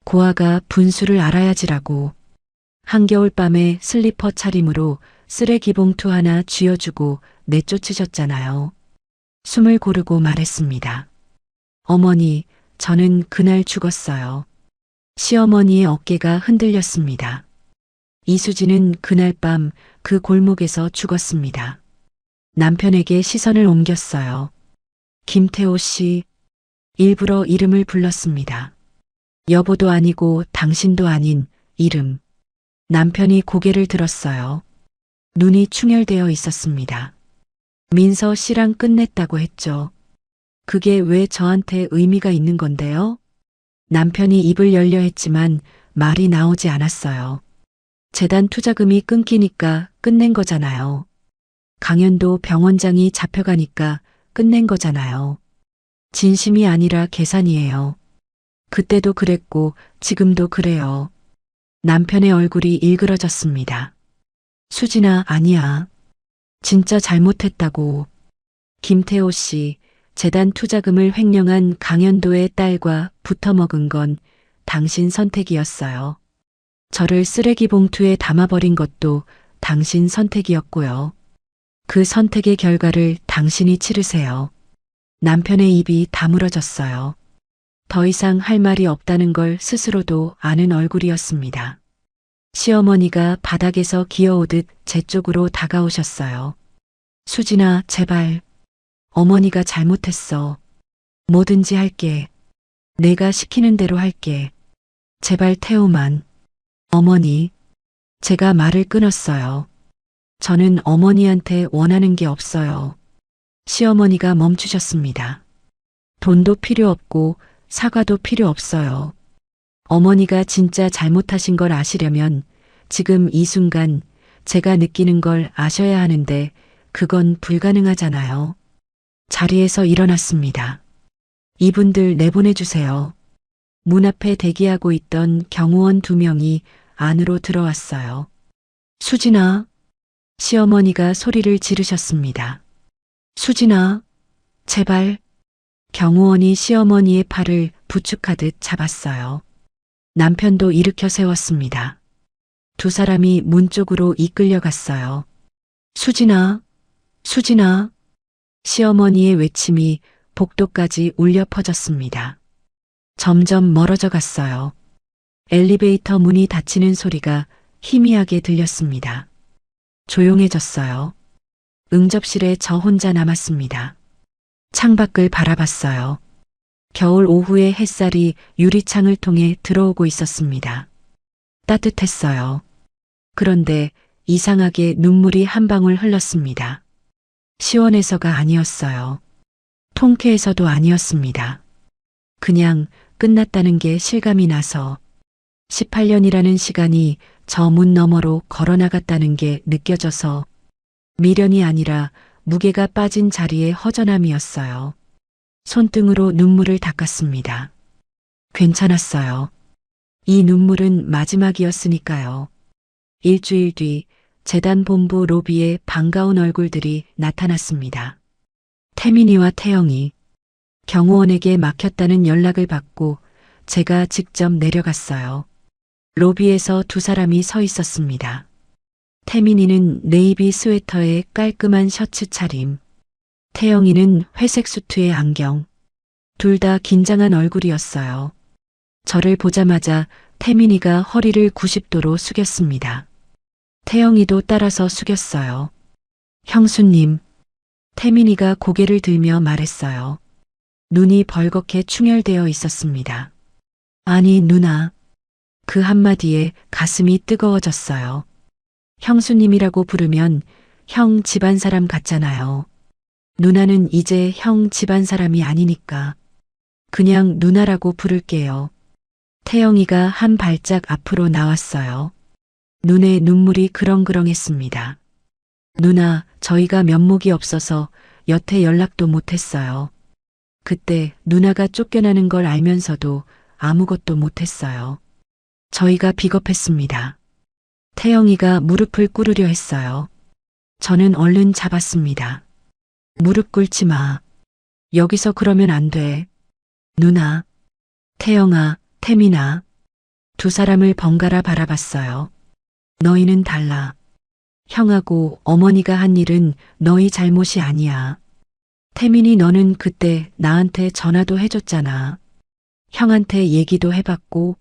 고아가 분수를 알아야지라고, 한겨울 밤에 슬리퍼 차림으로 쓰레기 봉투 하나 쥐어주고 내쫓으셨잖아요. 숨을 고르고 말했습니다. 어머니, 저는 그날 죽었어요. 시어머니의 어깨가 흔들렸습니다. 이수진은 그날 밤 그 골목에서 죽었습니다. 남편에게 시선을 옮겼어요. 김태호 씨, 일부러 이름을 불렀습니다. 여보도 아니고 당신도 아닌 이름. 남편이 고개를 들었어요. 눈이 충혈되어 있었습니다. 민서 씨랑 끝냈다고 했죠. 그게 왜 저한테 의미가 있는 건데요? 남편이 입을 열려 했지만 말이 나오지 않았어요. 재단 투자금이 끊기니까 끝낸 거잖아요. 강연도 병원장이 잡혀가니까 끝낸 거잖아요. 진심이 아니라 계산이에요. 그때도 그랬고 지금도 그래요. 남편의 얼굴이 일그러졌습니다. 수진아, 아니야. 진짜 잘못했다고. 김태호 씨, 재단 투자금을 횡령한 강연도의 딸과 붙어먹은 건 당신 선택이었어요. 저를 쓰레기 봉투에 담아버린 것도 당신 선택이었고요. 그 선택의 결과를 당신이 치르세요. 남편의 입이 다물어졌어요. 더 이상 할 말이 없다는 걸 스스로도 아는 얼굴이었습니다. 시어머니가 바닥에서 기어오듯 제 쪽으로 다가오셨어요. 수진아, 제발. 어머니가 잘못했어. 뭐든지 할게. 내가 시키는 대로 할게. 제발 태호만. 어머니, 제가 말을 끊었어요. 저는 어머니한테 원하는 게 없어요. 시어머니가 멈추셨습니다. 돈도 필요 없고 사과도 필요 없어요. 어머니가 진짜 잘못하신 걸 아시려면 지금 이 순간 제가 느끼는 걸 아셔야 하는데 그건 불가능하잖아요. 자리에서 일어났습니다. 이분들 내보내주세요. 문 앞에 대기하고 있던 경호원 2명이 안으로 들어왔어요. 수진아, 시어머니가 소리를 지르셨습니다. 수진아, 제발. 경호원이 시어머니의 팔을 부축하듯 잡았어요. 남편도 일으켜 세웠습니다. 두 사람이 문 쪽으로 이끌려갔어요. 수진아, 수진아. 시어머니의 외침이 복도까지 울려 퍼졌습니다. 점점 멀어져 갔어요. 엘리베이터 문이 닫히는 소리가 희미하게 들렸습니다. 조용해졌어요. 응접실에 저 혼자 남았습니다. 창밖을 바라봤어요. 겨울 오후의 햇살이 유리창을 통해 들어오고 있었습니다. 따뜻했어요. 그런데 이상하게 눈물이 한 방울 흘렀습니다. 시원해서가 아니었어요. 통쾌해서도 아니었습니다. 그냥 끝났다는 게 실감이 나서 18년이라는 시간이 저 문 너머로 걸어나갔다는 게 느껴져서 미련이 아니라 무게가 빠진 자리의 허전함이었어요. 손등으로 눈물을 닦았습니다. 괜찮았어요. 이 눈물은 마지막이었으니까요. 일주일 뒤 재단 본부 로비에 반가운 얼굴들이 나타났습니다. 태민이와 태영이 경호원에게 막혔다는 연락을 받고 제가 직접 내려갔어요. 로비에서 두 사람이 서 있었습니다. 태민이는 네이비 스웨터에 깔끔한 셔츠 차림, 태영이는 회색 수트에 안경. 둘 다 긴장한 얼굴이었어요. 저를 보자마자 태민이가 허리를 90도로 숙였습니다. 태영이도 따라서 숙였어요. 형수님, 태민이가 고개를 들며 말했어요. 눈이 벌겋게 충혈되어 있었습니다. 아니, 누나. 그 한마디에 가슴이 뜨거워졌어요. 형수님이라고 부르면 형 집안 사람 같잖아요. 누나는 이제 형 집안 사람이 아니니까 그냥 누나라고 부를게요. 태영이가 한 발짝 앞으로 나왔어요. 눈에 눈물이 그렁그렁했습니다. 누나, 저희가 면목이 없어서 여태 연락도 못했어요. 그때 누나가 쫓겨나는 걸 알면서도 아무것도 못했어요. 저희가 비겁했습니다. 태영이가 무릎을 꿇으려 했어요. 저는 얼른 잡았습니다. 무릎 꿇지 마. 여기서 그러면 안 돼. 누나, 태영아, 태민아. 두 사람을 번갈아 바라봤어요. 너희는 달라. 형하고 어머니가 한 일은 너희 잘못이 아니야. 태민이, 너는 그때 나한테 전화도 해줬잖아. 형한테 얘기도 해봤고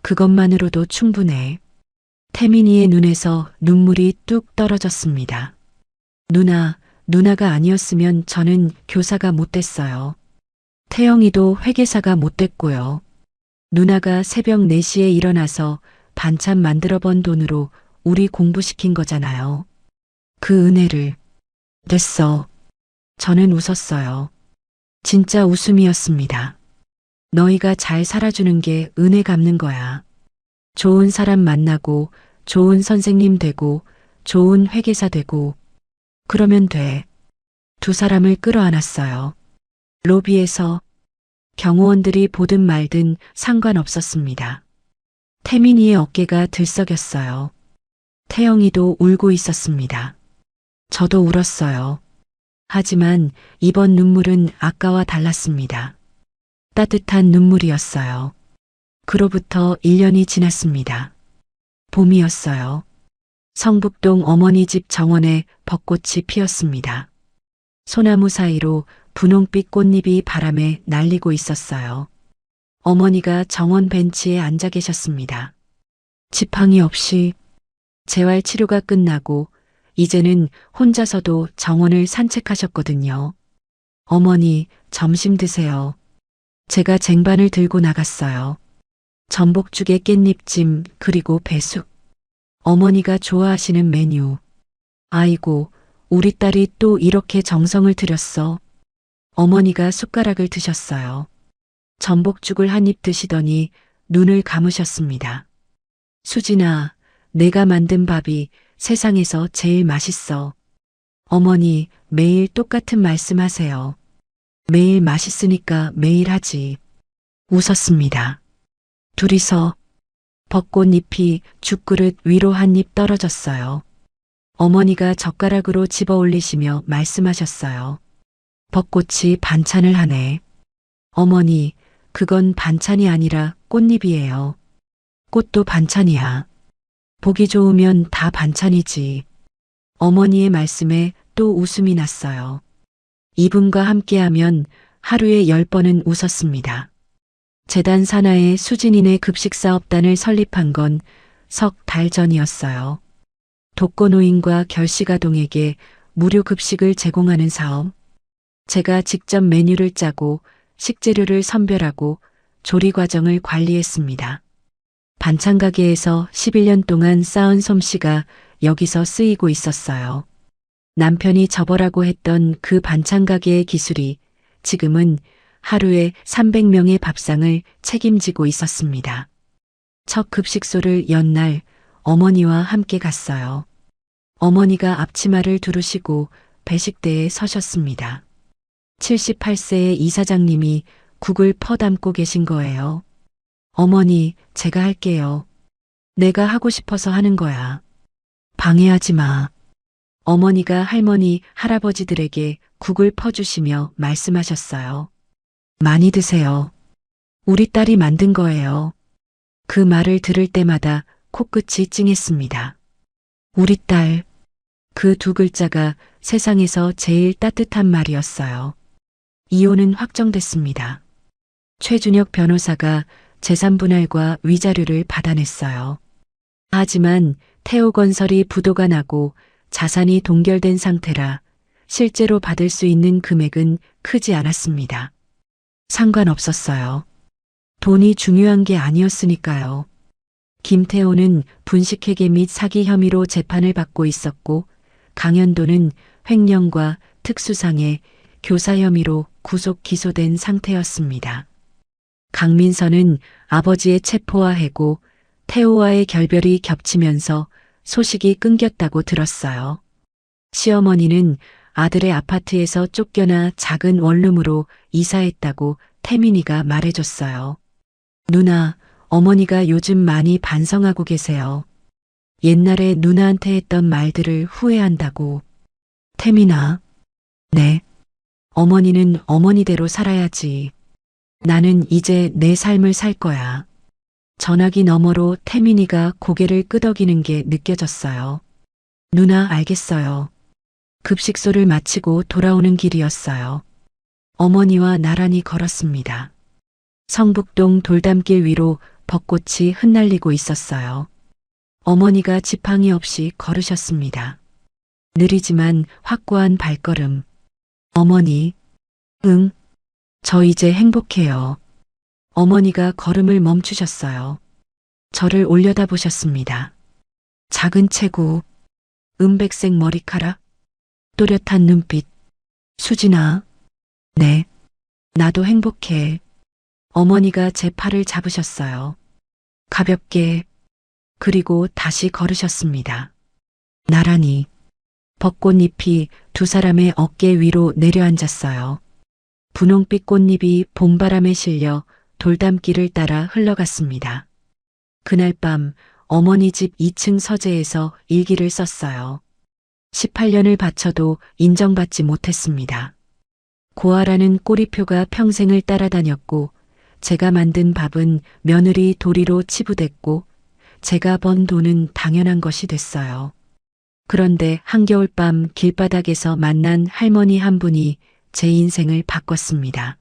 그것만으로도 충분해. 태민이의 눈에서 눈물이 뚝 떨어졌습니다. 누나가 아니었으면 저는 교사가 못 됐어요. 태영이도 회계사가 못 됐고요. 누나가 새벽 4시에 일어나서 반찬 만들어 번 돈으로 우리 공부시킨 거잖아요. 그 은혜를. 됐어. 저는 웃었어요. 진짜 웃음이었습니다. 너희가 잘 살아주는 게 은혜 갚는 거야. 좋은 사람 만나고 좋은 선생님 되고 좋은 회계사 되고 그러면 돼. 두 사람을 끌어안았어요. 로비에서 경호원들이 보든 말든 상관없었습니다. 태민이의 어깨가 들썩였어요. 태영이도 울고 있었습니다. 저도 울었어요. 하지만 이번 눈물은 아까와 달랐습니다. 따뜻한 눈물이었어요. 그로부터 1년이 지났습니다. 봄이었어요. 성북동 어머니 집 정원에 벚꽃이 피었습니다. 소나무 사이로 분홍빛 꽃잎이 바람에 날리고 있었어요. 어머니가 정원 벤치에 앉아 계셨습니다. 지팡이 없이 재활 치료가 끝나고 이제는 혼자서도 정원을 산책하셨거든요. 어머니, 점심 드세요. 제가 쟁반을 들고 나갔어요. 전복죽에 깻잎찜 그리고 배숙. 어머니가 좋아하시는 메뉴. 아이고, 우리 딸이 또 이렇게 정성을 들였어. 어머니가 숟가락을 드셨어요. 전복죽을 한 입 드시더니 눈을 감으셨습니다. 수진아, 내가 만든 밥이 세상에서 제일 맛있어. 어머니, 매일 똑같은 말씀하세요. 매일 맛있으니까 매일 하지. 웃었습니다. 둘이서 벚꽃잎이 죽그릇 위로 한 입 떨어졌어요. 어머니가 젓가락으로 집어 올리시며 말씀하셨어요. 벚꽃이 반찬을 하네. 어머니, 그건 반찬이 아니라 꽃잎이에요. 꽃도 반찬이야. 보기 좋으면 다 반찬이지. 어머니의 말씀에 또 웃음이 났어요. 이분과 함께하면 하루에 10번은 웃었습니다. 재단 산하에 수진이네 급식사업단을 설립한 건 석 달 전이었어요. 독거노인과 결식아동에게 무료 급식을 제공하는 사업. 제가 직접 메뉴를 짜고 식재료를 선별하고 조리 과정을 관리했습니다. 반찬 가게에서 11년 동안 쌓은 솜씨가 여기서 쓰이고 있었어요. 남편이 접어라고 했던 그 반찬 가게의 기술이 지금은 하루에 300명의 밥상을 책임지고 있었습니다. 첫 급식소를 연 날 어머니와 함께 갔어요. 어머니가 앞치마를 두르시고 배식대에 서셨습니다. 78세의 이사장님이 국을 퍼담고 계신 거예요. 어머니, 제가 할게요. 내가 하고 싶어서 하는 거야. 방해하지 마. 어머니가 할머니, 할아버지들에게 국을 퍼주시며 말씀하셨어요. 많이 드세요. 우리 딸이 만든 거예요. 그 말을 들을 때마다 코끝이 찡했습니다. 우리 딸. 그 두 글자가 세상에서 제일 따뜻한 말이었어요. 이혼은 확정됐습니다. 최준혁 변호사가 재산분할과 위자료를 받아냈어요. 하지만 태호건설이 부도가 나고 자산이 동결된 상태라 실제로 받을 수 있는 금액은 크지 않았습니다. 상관없었어요. 돈이 중요한 게 아니었으니까요. 김태호는 분식회계 및 사기 혐의로 재판을 받고 있었고 강현도는 횡령과 특수상해, 교사 혐의로 구속 기소된 상태였습니다. 강민선은 아버지의 체포와 해고, 태호와의 결별이 겹치면서 소식이 끊겼다고 들었어요. 시어머니는 아들의 아파트에서 쫓겨나 작은 원룸으로 이사했다고 태민이가 말해줬어요. 누나, 어머니가 요즘 많이 반성하고 계세요. 옛날에 누나한테 했던 말들을 후회한다고. 태민아. 네. 어머니는 어머니대로 살아야지. 나는 이제 내 삶을 살 거야. 전화기 너머로 태민이가 고개를 끄덕이는 게 느껴졌어요. 누나, 알겠어요. 급식소를 마치고 돌아오는 길이었어요. 어머니와 나란히 걸었습니다. 성북동 돌담길 위로 벚꽃이 흩날리고 있었어요. 어머니가 지팡이 없이 걸으셨습니다. 느리지만 확고한 발걸음. 어머니, 응, 저 이제 행복해요. 어머니가 걸음을 멈추셨어요. 저를 올려다보셨습니다. 작은 체구, 은백색 머리카락, 또렷한 눈빛. 수진아, 네, 나도 행복해. 어머니가 제 팔을 잡으셨어요. 가볍게, 그리고 다시 걸으셨습니다. 나란히. 벚꽃잎이 두 사람의 어깨 위로 내려앉았어요. 분홍빛 꽃잎이 봄바람에 실려 돌담길을 따라 흘러갔습니다. 그날 밤 어머니 집 2층 서재에서 일기를 썼어요. 18년을 바쳐도 인정받지 못했습니다. 고아라는 꼬리표가 평생을 따라다녔고 제가 만든 밥은 며느리 도리로 치부됐고 제가 번 돈은 당연한 것이 됐어요. 그런데 한겨울밤 길바닥에서 만난 할머니 한 분이 제 인생을 바꿨습니다.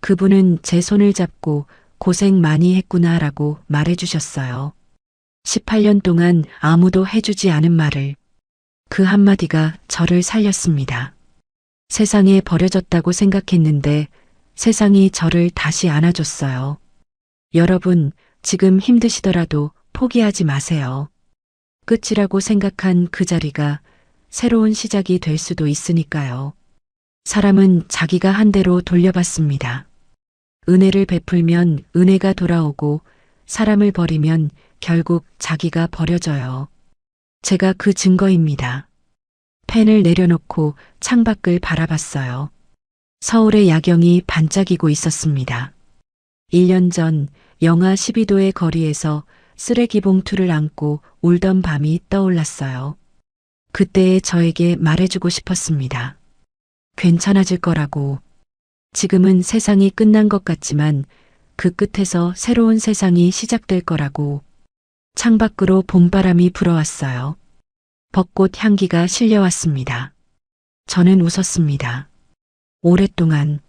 그분은 제 손을 잡고 고생 많이 했구나라고 말해주셨어요. 18년 동안 아무도 해주지 않은 말을. 그 한마디가 저를 살렸습니다. 세상에 버려졌다고 생각했는데 세상이 저를 다시 안아줬어요. 여러분, 지금 힘드시더라도 포기하지 마세요. 끝이라고 생각한 그 자리가 새로운 시작이 될 수도 있으니까요. 사람은 자기가 한 대로 돌려받습니다. 은혜를 베풀면 은혜가 돌아오고 사람을 버리면 결국 자기가 버려져요. 제가 그 증거입니다. 펜을 내려놓고 창밖을 바라봤어요. 서울의 야경이 반짝이고 있었습니다. 1년 전 영하 12도의 거리에서 쓰레기 봉투를 안고 울던 밤이 떠올랐어요. 그때의 저에게 말해주고 싶었습니다. 괜찮아질 거라고. 지금은 세상이 끝난 것 같지만 그 끝에서 새로운 세상이 시작될 거라고. 창밖으로 봄바람이 불어왔어요. 벚꽃 향기가 실려왔습니다. 저는 웃었습니다. 오랫동안